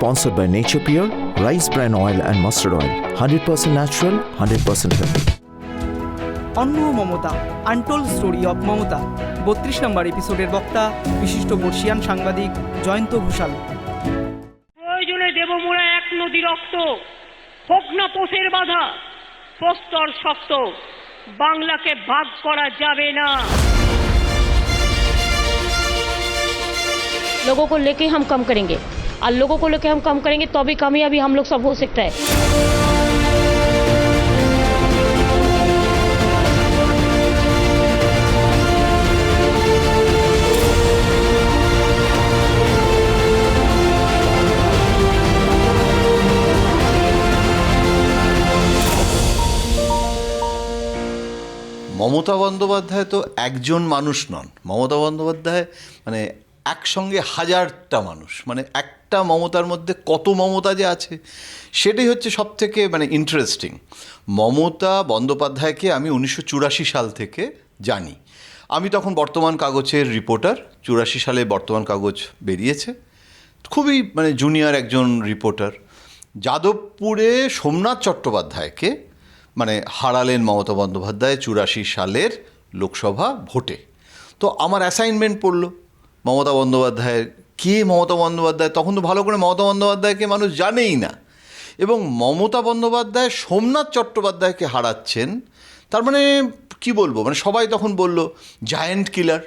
Sponsored by Nature Pure, Rice Bran Oil and Mustard Oil. 100% natural, 100% healthy. অন্য Mamata untold story of Mamata ৩২ নম্বর এপিসোডের বক্তা বিশিষ্ট বর্ষিয়ান সাংবাদিক জয়ন্ত ঘোষাল। প্রয়োজনে দেব মোরা এক নদী রক্ত, হোক না পোষের বাধা, প্রস্তর শক্ত, বাংলাকে ভাগ করা যাবে না। लोगों को लेके हम कम करेंगे और लोगों को लेके हम कम करेंगे तो भी कामयाबी हम लोग सब हो सकता है। মমতা বন্দ্যোপাধ্যায় তো একজন মানুষ নন। মমতা বন্দ্যোপাধ্যায় মানে একসঙ্গে হাজারটা মানুষ, মানে একটা মমতার মধ্যে কত মমতা যে আছে সেটাই হচ্ছে সবথেকে মানে ইন্টারেস্টিং। মমতা বন্দ্যোপাধ্যায়কে আমি 1984 সাল থেকে জানি। আমি তখন বর্তমান কাগজের রিপোর্টার। 84 সালে বর্তমান কাগজ বেরিয়েছে, খুবই মানে জুনিয়র একজন রিপোর্টার। যাদবপুরে সোমনাথ চট্টোপাধ্যায়কে মানে হারালেন মমতা বন্দ্যোপাধ্যায় 84 সালের লোকসভা ভোটে। তো আমার অ্যাসাইনমেন্ট পড়লো মমতা বন্দ্যোপাধ্যায়ের। কে মমতা বন্দ্যোপাধ্যায়? তখন তো ভালো করে মমতা বন্দ্যোপাধ্যায়কে মানুষ জানেই না। এবং মমতা বন্দ্যোপাধ্যায় সোমনাথ চট্টোপাধ্যায়কে হারাচ্ছেন, তার মানে কি বলবো, মানে সবাই তখন বলল জায়ান্ট কিলার।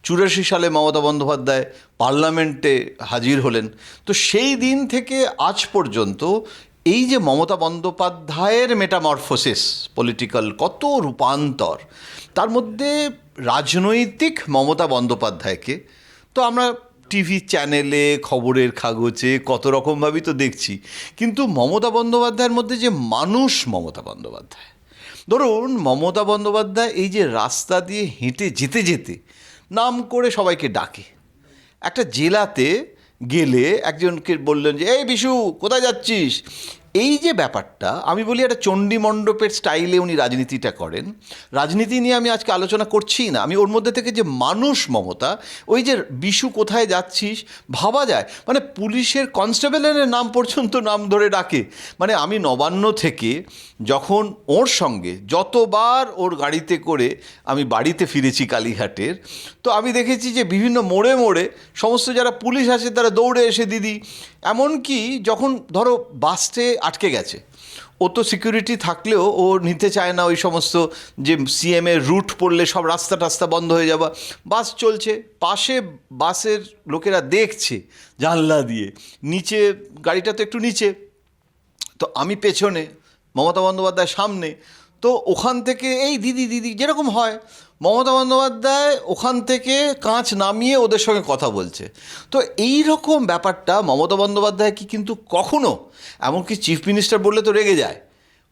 84 সালে মমতা বন্দ্যোপাধ্যায় পার্লামেন্টে হাজির হলেন। তো সেই দিন থেকে আজ পর্যন্ত এই যে মমতা বন্দ্যোপাধ্যায়ের মেটামরফোসিস, পলিটিক্যাল কত রূপান্তর, তার মধ্যে রাজনৈতিক মমতা বন্দ্যোপাধ্যায়কে তো আমরা টিভি চ্যানেলে, খবরের কাগজে কত রকমভাবেই তো দেখছি, কিন্তু মমতা বন্দ্যোপাধ্যায়ের মধ্যে যে মানুষ মমতা বন্দ্যোপাধ্যায়, ধরুন মমতা বন্দ্যোপাধ্যায় এই যে রাস্তা দিয়ে হেঁটে যেতে যেতে নাম করে সবাইকে ডাকে। একটা জেলাতে গেলে একজনকে বললেন যে এই বিশু কোথায় যাচ্ছিস, এই যে ব্যাপারটা, আমি বলি একটা চণ্ডী মণ্ডপের স্টাইলে উনি রাজনীতিটা করেন। রাজনীতি নিয়ে আমি আজকে আলোচনা করছি না, আমি ওর মধ্যে থেকে যে মানুষ মমতা, ওই যে বিশু কোথায় যাচ্ছিস ভাবা যায়, মানে পুলিশের কনস্টেবলের নাম পর্যন্ত নাম ধরে ডাকে। মানে আমি নবান্ন থেকে যখন ওর সঙ্গে যতবার ওর গাড়িতে করে আমি বাড়িতে ফিরেছি কালীঘাটের, তো আমি দেখেছি যে বিভিন্ন মোড়ে মোড়ে সমস্ত যারা পুলিশ আছে তারা দৌড়ে এসে দিদি, এমনকি যখন ধরো বাসে আটকে গেছে, ও তো সিকিউরিটি থাকলেও ও নিতে চায় না ওই সমস্ত যে সিএমের রুট পড়লে সব রাস্তা টাস্তা বন্ধ হয়ে যাবা, বাস চলছে পাশে, বাসের লোকেরা দেখছে জানলা দিয়ে, নিচে গাড়িটা তো একটু নিচে, তো আমি পেছনে, মমতা বন্দ্যোপাধ্যায় সামনে, তো ওখান থেকে এই দিদি দিদি যেরকম হয়, মমতা বন্দ্যোপাধ্যায় ওখান থেকে কাঁচ নামিয়ে ওদের সঙ্গে কথা বলছে। তো এই রকম ব্যাপারটা মমতা বন্দ্যোপাধ্যায় কি কিন্তু কখনো, এমনকি চিফ মিনিস্টার বললে তো রেগে যায়,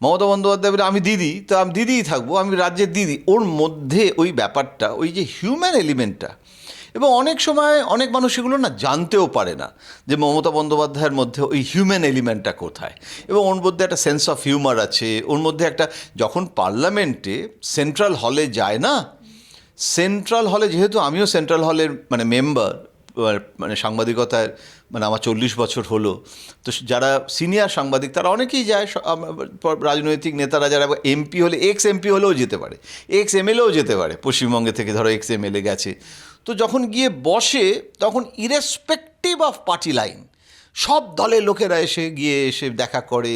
মমতা বন্দ্যোপাধ্যায় বলে আমি দিদি, তো আমি দিদিই থাকবো, আমি রাজ্যের দিদি। ওর মধ্যে ওই ব্যাপারটা, ওই যে হিউম্যান এলিমেন্টটা, এবং অনেক সময় অনেক মানুষ এগুলো না জানতেও পারে না যে মমতা বন্দ্যোপাধ্যায়ের মধ্যে ওই হিউম্যান এলিমেন্টটা কোথায়। এবং ওর মধ্যে একটা সেন্স অফ হিউমার আছে, ওর মধ্যে একটা, যখন পার্লামেন্টে সেন্ট্রাল হলে যায় না, সেন্ট্রাল হলে, যেহেতু আমিও সেন্ট্রাল হলের মানে মেম্বার, মানে সাংবাদিকতায় মানে আমার 40 বছর হলো, তো যারা সিনিয়র সাংবাদিক তারা অনেকেই যায়, রাজনৈতিক নেতারা যারা এমপি হলে, এক্স এমপি হলেও যেতে পারে, এক্স এমএলএও যেতে পারে, পশ্চিমবঙ্গে থেকে ধরো এক্স এমএলএ গেছে, তো যখন গিয়ে বসে তখন ইরেসপেক্টিভ অফ পার্টি লাইন সব দলের লোকেরা এসে দেখা করে।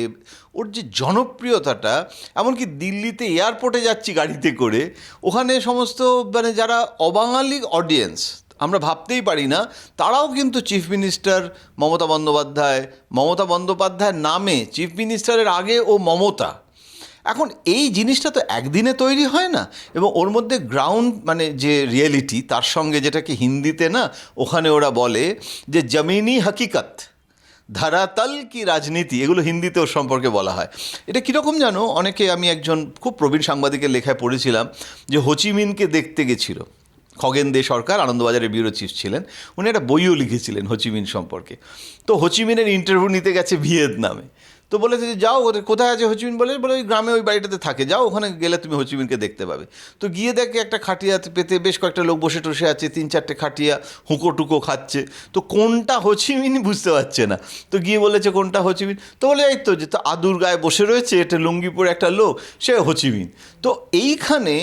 ওর যে জনপ্রিয়তাটা, এমনকি দিল্লিতে এয়ারপোর্টে যাচ্ছি গাড়িতে করে, ওখানে সমস্ত মানে যারা অবাঙালি অডিয়েন্স, আমরা ভাবতেই পারি না, তারাও কিন্তু চিফ মিনিস্টার মমতা বন্দ্যোপাধ্যায়ের নামে, চিফ মিনিস্টারের আগে ও মমতা। এখন এই জিনিসটা তো একদিনে তৈরি হয় না, এবং ওর মধ্যে গ্রাউন্ড মানে যে রিয়েলিটি, তার সঙ্গে যেটাকে হিন্দিতে না ওখানে ওরা বলে যে জমিনি হকিকত, ধরাতল কি রাজনীতি, এগুলো হিন্দিতে ওর সম্পর্কে বলা হয়। এটা কীরকম জানো, অনেকে, আমি একজন খুব প্রবীণ সাংবাদিকের লেখায় পড়েছিলাম যে হোচিমিনকে দেখতে গেছিল খগেন দে সরকার, আনন্দবাজারের ব্যুরো চিফ ছিলেন, উনি একটা বইও লিখেছিলেন হোচিমিন সম্পর্কে। তো হোচিমিনের ইন্টারভিউ নিতে গেছে ভিয়েতনামে, তো বলেছে যে যাও, কোথায় আছে হোচিমিন, বলে ওই গ্রামে ওই বাড়িটাতে থাকে, যাও ওখানে গেলে তুমি হোচিমিনকে দেখতে পাবে। তো গিয়ে দেখে একটা খাটিয়া পেতে বেশ কয়েকটা লোক বসে টসে আছে, 3-4টে খাটিয়া হুঁকো টুকো খাচ্ছে। তো কোনটা হোচিমিন বুঝতে পারছে না। তো গিয়ে বলেছে কোনটা হোচিমিন, তো বলে এই তো যে তো আদুর গায়ে বসে রয়েছে, এটা লুঙ্গি পরে একটা লোক, সে হোচিমিন। তো এইখানে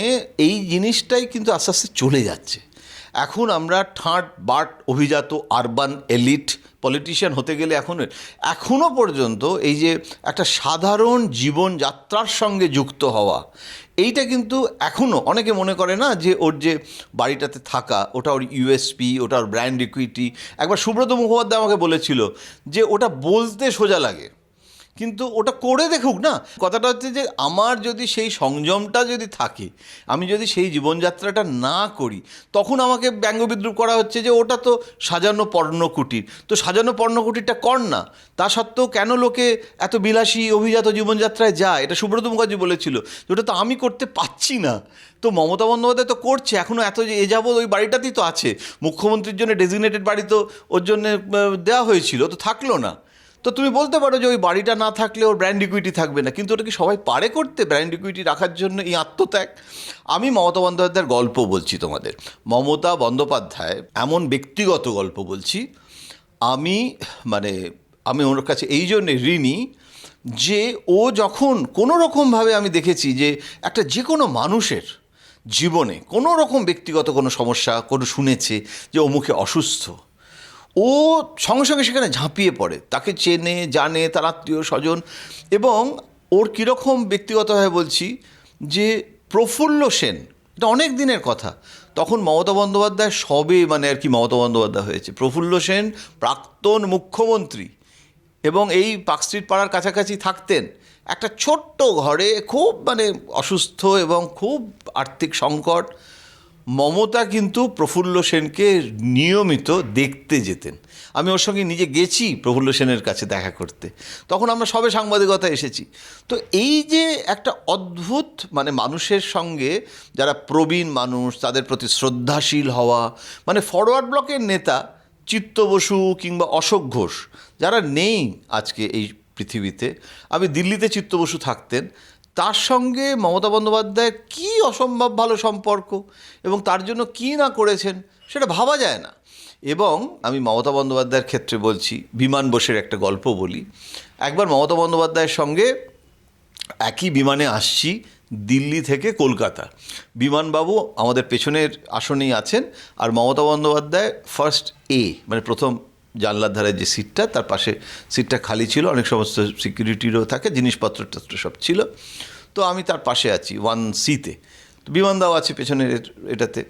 এই জিনিসটাই কিন্তু আস্তে আস্তে চলে যাচ্ছে। এখন আমরা ঠাঁট বাট অভিজাত আরবান এলিট পলিটিশিয়ান হতে গেলে এখনও পর্যন্ত এই যে একটা সাধারণ জীবনযাত্রার সঙ্গে যুক্ত হওয়া, এইটা কিন্তু এখনও অনেকে মনে করে না যে ওর যে বাড়িটাতে থাকা ওটা ওর ইউএসপি, ওটা ওর ব্র্যান্ড ইকুইটি। একবার সুব্রত মুখোপাধ্যায় আমাকে বলেছিল যে ওটা বলতে সোজা লাগে, কিন্তু ওটা করে দেখুক না। কথাটা হচ্ছে যে আমার যদি সেই সংযমটা যদি থাকে, আমি যদি সেই জীবনযাত্রাটা না করি, তখন আমাকে ব্যঙ্গবিদ্রুপ করা হচ্ছে যে ওটা তো সাজানো পর্ণকুটির। তো সাজানো পর্ণকুটিরটা কর না, তা সত্ত্বেও কেন লোকে এত বিলাসী অভিজাত জীবনযাত্রায় যায়? এটা সুব্রত মুখার্জি বলেছিল যে ওটা তো আমি করতে পারছি না। তো মমতা বন্দ্যোপাধ্যায় তো করছে, এখনও এত যে যাবৎ ওই বাড়িটাতেই তো আছে। মুখ্যমন্ত্রীর জন্য ডেজিগনেটেড বাড়ি তো ওর জন্য দেওয়া হয়েছিল, তো থাকলো না। তো তুমি বলতে পারো যে ওই বাড়িটা না থাকলে ওর ব্র্যান্ড ইকুইটি থাকবে না, কিন্তু ওটা কি সবাই পারে করতে, ব্র্যান্ড ইকুইটি রাখার জন্য এই আত্মত্যাগ? আমি মমতা বন্দ্যোপাধ্যায়ের গল্প বলছি তোমাদের। মমতা বন্দ্যোপাধ্যায় এমন ব্যক্তিগত গল্প বলছি, আমি ওর কাছে এই জন্যে ঋণী যে ও যখন কোনো রকমভাবে আমি দেখেছি যে একটা যে কোনো মানুষের জীবনে কোনো রকম ব্যক্তিগত কোনো সমস্যা কোনো শুনেছে যে ও মুখে অসুস্থ, ও সঙ্গে সঙ্গে সেখানে ঝাঁপিয়ে পড়ে, তাকে চেনে জানে, তার আত্মীয় স্বজন। এবং ওর কীরকম ব্যক্তিগতভাবে বলছি যে প্রফুল্ল সেন, এটা অনেক দিনের কথা, তখন মমতা বন্দ্যোপাধ্যায় সবে মমতা বন্দ্যোপাধ্যায় হয়েছে, প্রফুল্ল সেন প্রাক্তন মুখ্যমন্ত্রী এবং এই পার্কস্ট্রিট পাড়ার কাছাকাছি থাকতেন একটা ছোট্ট ঘরে, খুব অসুস্থ এবং খুব আর্থিক সংকট। মমতা কিন্তু প্রফুল্ল সেনকে নিয়মিত দেখতে যেতেন। আমি ওর সঙ্গে নিজে গেছি প্রফুল্ল সেনের কাছে দেখা করতে, তখন আমরা সবে সাংবাদিকতা এসেছি। তো এই যে একটা অদ্ভুত মানুষের সঙ্গে যারা প্রবীণ মানুষ, তাদের প্রতি শ্রদ্ধাশীল হওয়া, ফরওয়ার্ড ব্লকের নেতা চিত্ত বসু কিংবা অশোক ঘোষ যারা নেই আজকে এই পৃথিবীতে, আমি দিল্লিতে চিত্ত বসু থাকতেন, তার সঙ্গে মমতা বন্দ্যোপাধ্যায়ের কী অসম্ভব ভালো সম্পর্ক এবং তার জন্য কী না করেছেন সেটা ভাবা যায় না। এবং আমি মমতা বন্দ্যোপাধ্যায়ের ক্ষেত্রে বলছি, বিমান বোসের একটা গল্প বলি। একবার মমতা বন্দ্যোপাধ্যায়ের সঙ্গে একই বিমানে আসছি দিল্লি থেকে কলকাতা। বিমানবাবু আমাদের পেছনের আসনেই আছেন, আর মমতা বন্দ্যোপাধ্যায় ফার্স্ট এ, প্রথম জানলার ধারে যে সিটটা, তার পাশে সিটটা খালি ছিল, অনেক সমস্ত সিকিউরিটিরও থাকে, জিনিসপত্র সব ছিল। তো আমি তার পাশে আছি 1C-তে, তো বিমানদাও আছে পেছনের এটাতে।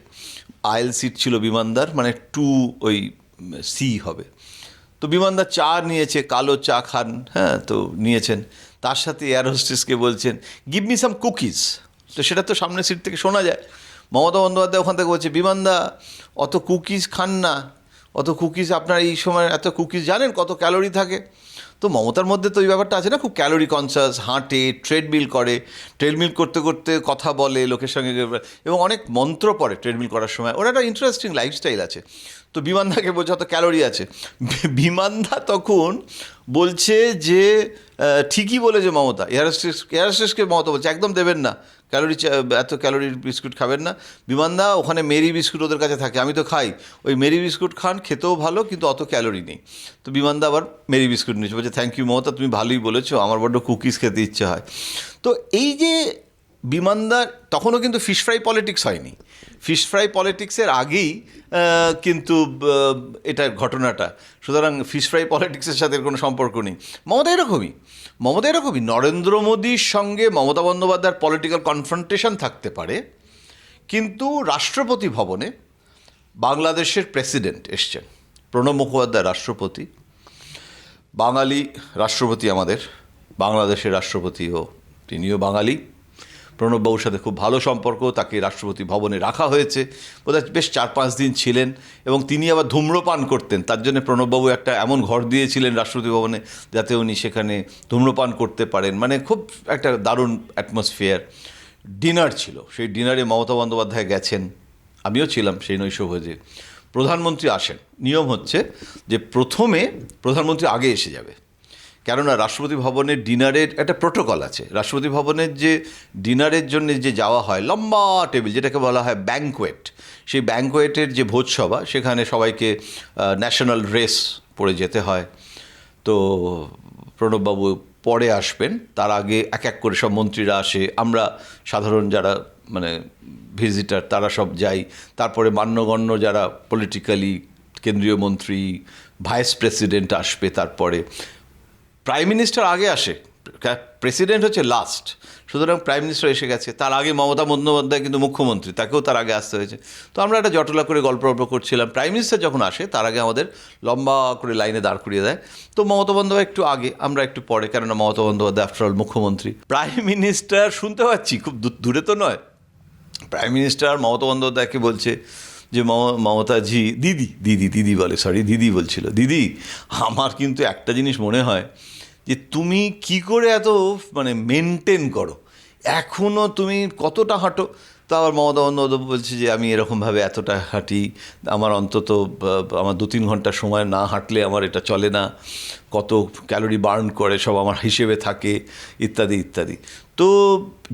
আয়েল সিট ছিল বিমানদার, 2C হবে। তো বিমানদার চা নিয়েছে, কালো চা খান, হ্যাঁ, তো নিয়েছেন। তার সাথে এয়ার হোস্টেসকে বলছেন গিভ মি সাম কুকিজ। তো সেটা তো সামনের সিট থেকে শোনা যায়। মমতা বন্দ্যোপাধ্যায় ওখান থেকে বলছে, বিমানদা অত কুকিজ খান না, অত কুকিজ, আপনার এই সময় এত কুকিজ জানেন কত ক্যালোরি থাকে? তো মমতার মধ্যে তো ওই ব্যাপারটা আছে না, খুব ক্যালোরি কনসাস, হাঁটে, ট্রেডমিল করে, ট্রেডমিল করতে করতে কথা বলে লোকের সঙ্গে, এবং অনেক মন্ত্র পড়ে ট্রেডমিল করার সময়। ওর একটা ইন্টারেস্টিং লাইফস্টাইল আছে। তো বিমানদাকে বলছে অত ক্যালোরি আছে। বিমানদা তখন বলছে যে ঠিকই বলেছে মমতা। এয়ারহোস্টেসকে মমতা বলছে একদম দেবেন না, এত ক্যালোরির বিস্কুট খাবেন না। বিমানদা ওখানে মেরি বিস্কুট ওদের কাছে থাকে, আমি তো খাই, ওই মেরি বিস্কুট খান, খেতেও ভালো কিন্তু অত ক্যালোরি নেই। তো বিমানদা আবার মেরি বিস্কুট নিয়েছে, বলছে থ্যাংক ইউ মমতা, তুমি ভালোই বলেছো, আমার বড্ড কুকিজ খেতে ইচ্ছে হয়। তো এই যে বিমানদার, তখনও কিন্তু ফিশ ফ্রাই পলিটিক্স হয়নি, ফিশ ফ্রাই পলিটিক্সের আগেই কিন্তু এটার ঘটনাটা, সুতরাং ফিশ ফ্রাই পলিটিক্সের সাথে কোনো সম্পর্ক নেই। মমতা এরকমই নরেন্দ্র মোদীর সঙ্গে মমতা বন্দ্যোপাধ্যায়ের পলিটিক্যাল কনফ্রন্টেশন থাকতে পারে, কিন্তু রাষ্ট্রপতি ভবনে বাংলাদেশের প্রেসিডেন্ট এসছেন, প্রণব মুখোপাধ্যায় রাষ্ট্রপতি, বাঙালি রাষ্ট্রপতি, আমাদের বাংলাদেশের রাষ্ট্রপতিও তিনিও বাঙালি। প্রণববাবুর সাথে খুব ভালো সম্পর্ক, তাকে রাষ্ট্রপতি ভবনে রাখা হয়েছে, বোধহয় বেশ 4-5 দিন ছিলেন। এবং তিনি আবার ধূম্রপান করতেন, তার জন্য প্রণববাবু একটা এমন ঘর দিয়েছিলেন রাষ্ট্রপতি ভবনে যাতে উনি সেখানে ধূম্রপান করতে পারেন, খুব একটা দারুণ অ্যাটমসফিয়ার। ডিনার ছিল, সেই ডিনারে মমতা বন্দ্যোপাধ্যায় গেছেন, আমিও ছিলাম সেই নৈশভোজে। প্রধানমন্ত্রী আসেন, নিয়ম হচ্ছে যে প্রথমে প্রধানমন্ত্রী আগে এসে যাবে, কেননা রাষ্ট্রপতি ভবনের ডিনারের একটা প্রোটোকল আছে। রাষ্ট্রপতি ভবনের যে ডিনারের জন্য যে যাওয়া হয়, লম্বা টেবিল যেটাকে বলা হয় ব্যাঙ্কোয়েট, সেই ব্যাঙ্কোয়েটের যে ভোজসভা, সেখানে সবাইকে ন্যাশনাল ড্রেস পরে যেতে হয়। তো প্রণববাবু পরে আসবেন, তার আগে এক এক করে সব মন্ত্রীরা আসে, আমরা সাধারণ যারা মানে ভিজিটার তারা সব যাই। তারপরে মান্যগণ্য যারা পলিটিক্যালি কেন্দ্রীয় মন্ত্রী, ভাইস প্রেসিডেন্ট আসবে, তারপরে প্রাইম মিনিস্টার আগে আসে, প্রেসিডেন্ট হচ্ছে লাস্ট, সুতরাং প্রাইম মিনিস্টার এসে গেছে। তার আগে মমতা বন্দ্যোপাধ্যায় কিন্তু মুখ্যমন্ত্রী, তাকেও তার আগে আসতে হয়েছে। তো আমরা একটা জটলা করে গল্প করছিলাম। প্রাইম মিনিস্টার যখন আসে তার আগে আমাদের লম্বা করে লাইনে দাঁড় করিয়ে দেয়। তো মমতা বন্দ্যোপাধ্যায় একটু আগে, আমরা একটু পরে, কেননা মমতা বন্দ্যোপাধ্যায় আফটার অল মুখ্যমন্ত্রী। প্রাইম মিনিস্টার শুনতে পাচ্ছি, খুব দূরে তো নয়, প্রাইম মিনিস্টার মমতা বন্দ্যোপাধ্যায়কে বলছে যে মমতাজি, দিদি বলে, সরি দিদি বলছিল, দিদি আমার কিন্তু একটা জিনিস মনে হয় যে তুমি কি করে এত মানে মেনটেন করো, এখনও তুমি কতটা হাঁটো। তো আবার মমতা বন্দ্যোপাধ্যায় বলছে যে আমি এরকমভাবে এতটা হাঁটি, আমার অন্তত আমার 2-3 ঘন্টা সময় না হাঁটলে আমার এটা চলে না, কত ক্যালোরি বার্ন করে সব আমার হিসেবে থাকে, ইত্যাদি ইত্যাদি। তো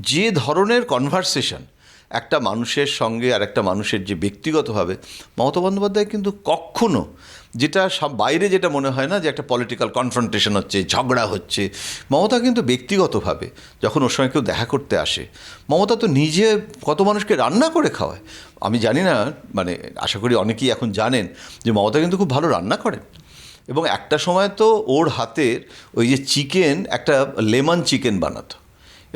যে ধরনের কনভারসেশন একটা মানুষের সঙ্গে আর একটা মানুষের যে ব্যক্তিগতভাবে, মমতা বন্দ্যোপাধ্যায় কিন্তু কখনো যেটা সব বাইরে যেটা মনে হয় না যে একটা পলিটিক্যাল কনফ্রন্টেশন হচ্ছে, ঝগড়া হচ্ছে, মমতা কিন্তু ব্যক্তিগতভাবে যখন ওর সঙ্গে কেউ দেখা করতে আসে, মমতা তো নিজে কত মানুষকে রান্না করে খাওয়ায়। আমি জানি না, মানে আশা করি অনেকেই এখন জানেন যে মমতা কিন্তু খুব ভালো রান্না করেন। এবং একটা সময় তো ওর হাতের ওই যে চিকেন, একটা লেমন চিকেন বানাতো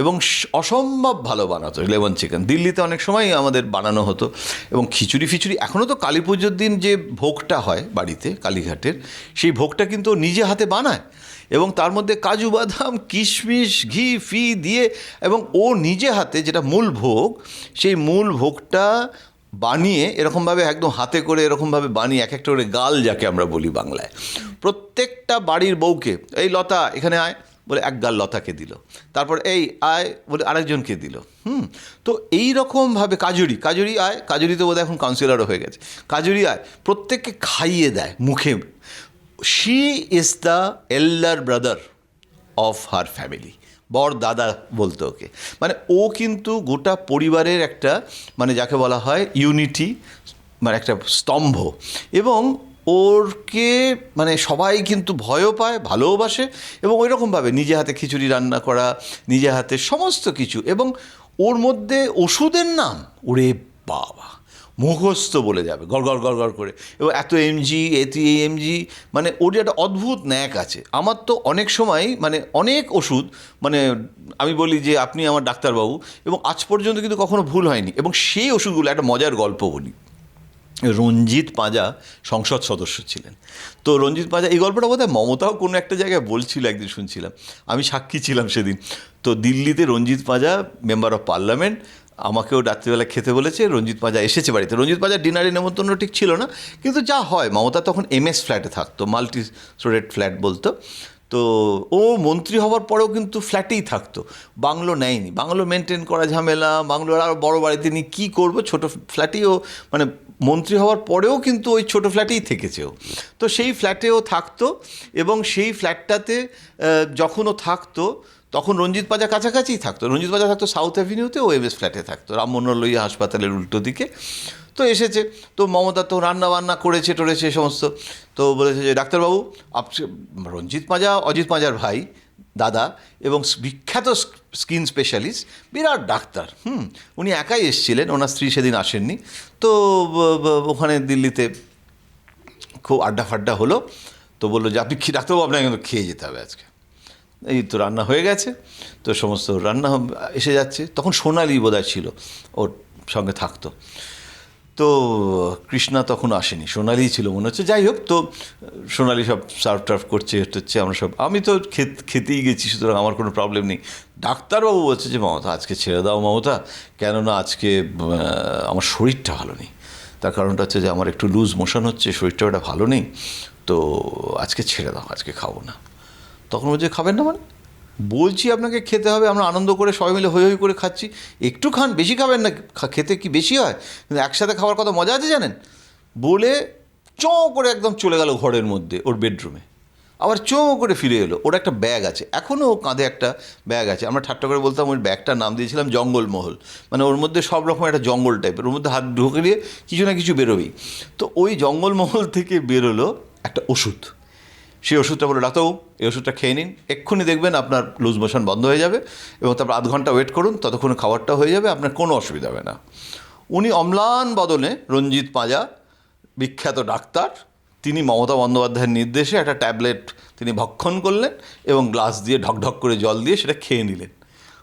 এবং অসম্ভব ভালো বানাতো লেমন চিকেন। দিল্লিতে অনেক সময় আমাদের বানানো হতো। এবং খিচুড়ি ফিচুড়ি এখনও তো কালী পুজোর দিন যে ভোগটা হয় বাড়িতে কালীঘাটের, সেই ভোগটা কিন্তু ও নিজে হাতে বানায় এবং তার মধ্যে কাজু বাদাম কিশমিশ ঘি ফি দিয়ে, এবং ও নিজে হাতে যেটা মূল ভোগ, সেই মূল ভোগটা বানিয়ে এরকমভাবে একদম হাতে করে এরকমভাবে বানিয়ে এক একটা করে গাল, যাকে আমরা বলি বাংলায়, প্রত্যেকটা বাড়ির বউকে, এই লতা এখানে আয় বলে এক গাল লতাকে দিল, তারপর এই আয় বলে আরেকজনকে দিল। তো এই রকমভাবে কাজুরি আয়, কাজুরি তো বোধহয় এখন কাউন্সিলরও হয়ে গেছে, কাজুরি আয়, প্রত্যেককে খাইয়ে দেয় মুখে। She is the elder brother of her family, বর দাদা বলতো ওকে। মানে ও কিন্তু গোটা পরিবারের একটা, মানে যাকে বলা হয় ইউনিটি, মানে একটা স্তম্ভ। এবং ওরকে মানে সবাই কিন্তু ভয়ও পায়, ভালোবাসে, এবং ওই রকমভাবে নিজে হাতে খিচুড়ি রান্না করা, নিজে হাতে সমস্ত কিছু। এবং ওর মধ্যে ওষুধের নাম, ওরে বাবা, মুখস্থ বলে যাবে গড় করে, এবং এত এমজি এমজি, মানে ওর যে একটা অদ্ভুত ন্যাক আছে। আমার তো অনেক সময় মানে অনেক ওষুধ, মানে আমি বলি যে আপনি আমার ডাক্তারবাবু, এবং আজ পর্যন্ত কিন্তু কখনো ভুল হয়নি। এবং সেই ওষুধগুলো, একটা মজার গল্প বলি, রঞ্জিত পাঁজা সংসদ সদস্য ছিলেন। তো রঞ্জিত পাঁজা, এই গল্পটা বোধহয় মমতাও কোনো একটা জায়গায় বলছিল, একদিন শুনছিলাম, আমি সাক্ষী ছিলাম সেদিন। তো দিল্লিতে রঞ্জিত পাঁজা মেম্বার অফ পার্লামেন্ট, আমাকেও রাত্রিবেলা খেতে বলেছে, রঞ্জিত পাঁজা এসেছে বাড়িতে। রঞ্জিত পাঁজা ডিনারে নেমন্তন্ন ঠিক ছিল না, কিন্তু যা হয়, মমতা তখন MS ফ্ল্যাটে থাকতো, মাল্টি স্টোরেড ফ্ল্যাট বলতো। তো ও মন্ত্রী হওয়ার পরেও কিন্তু ফ্ল্যাটেই থাকতো, বাংলো নেয়নি। বাংলো মেনটেন করা ঝামেলা, বাংলোর আরও বড়ো বাড়িতে নিয়ে কী করবো, ছোটো ফ্ল্যাটেই ও, মানে মন্ত্রী হওয়ার পরেও কিন্তু ওই ছোটো ফ্ল্যাটেই থেকেছে ও। তো সেই ফ্ল্যাটেও থাকতো, এবং সেই ফ্ল্যাটটাতে যখন ও থাকতো তখন রঞ্জিত পাঁজা কাছাকাছিই থাকতো। রঞ্জিত পাঁজা থাকতো সাউথ অ্যাভিনিউতে, ও MS ফ্ল্যাটে থাকতো, রাম মনোহর লোহিয়া হাসপাতালের উল্টো দিকে। তো এসেছে, তো মমতা তো রান্না বান্না করেছে টরেছে সমস্ত। তো বলেছে যে ডাক্তারবাবু, রঞ্জিত পাঁজা অজিত পাঁজার ভাই, দাদা, এবং বিখ্যাত স্কিন স্পেশালিস্ট, বিরাট ডাক্তার। উনি একাই এসেছিলেন, ওনার স্ত্রী সেদিন আসেননি। তো ওখানে দিল্লিতে খুব আড্ডা ফাড্ডা হলো। তো বললো যে আপনি ডাক্তারবাবু, আপনাকে কিন্তু খেয়ে যেতে হবে আজকে, এই তো রান্না হয়ে গেছে। তো সমস্ত রান্না এসে যাচ্ছে, তখন সোনালি বোধহয় ছিল ওর সঙ্গে থাকতো। তো কৃষ্ণা তখন আসেনি, সোনালিই ছিল মনে হচ্ছে। যাই হোক, তো সোনালি সব সার্ভ টার্ভ করছে হচ্ছে, আমরা সব, আমি তো খেতেই গেছি, সুতরাং আমার কোনো প্রবলেম নেই। ডাক্তারবাবু বলছে যে মমতা আজকে ছেড়ে দাও মমতা, কেননা আজকে আমার শরীরটা ভালো নেই। তার কারণটা হচ্ছে যে আমার একটু লুজ মোশন হচ্ছে, শরীরটা ওটা ভালো নেই, তো আজকে ছেড়ে দাও, আজকে খাবো না। তখন বলছে খাবেন না মানে, বলছি আপনাকে খেতে হবে, আমরা আনন্দ করে সবাই মিলে হই হই করে খাচ্ছি, একটু খান, বেশি খাবেন না, খেতে কি বেশি হয়, কিন্তু একসাথে খাওয়ার কত মজা আছে জানেন। বলে চ করে একদম চলে গেল ঘরের মধ্যে, ওর বেডরুমে। আবার চোঁ করে ফিরে এলো, ওর একটা ব্যাগ আছে, এখনও কাঁধে একটা ব্যাগ আছে। আমরা ঠাট্টা করে বলতাম ওই ব্যাগটার নাম দিয়েছিলাম জঙ্গলমহল, মানে ওর মধ্যে সব রকম একটা জঙ্গল টাইপের, ওর মধ্যে হাত ঢুকে দিয়ে কিছু না কিছু বেরোবেই। তো ওই জঙ্গলমহল থেকে বেরোলো একটা ওষুধ। সেই ওষুধটা বলে, ডাক্তারবাবু এই ওষুধটা খেয়ে নিন, এক্ষুনি দেখবেন আপনার লুজ মোশন বন্ধ হয়ে যাবে, এবং তারপর আধ ঘন্টা ওয়েট করুন, ততক্ষণে খাবারটা হয়ে যাবে, আপনার কোনো অসুবিধা হবে না। উনি অম্লান বদনে, রঞ্জিত পাঁজা, বিখ্যাত ডাক্তার, তিনি মমতা বন্দ্যোপাধ্যায়ের নির্দেশে একটা ট্যাবলেট তিনি ভক্ষণ করলেন এবং গ্লাস দিয়ে ঢকঢক করে জল দিয়ে সেটা খেয়ে নিলেন।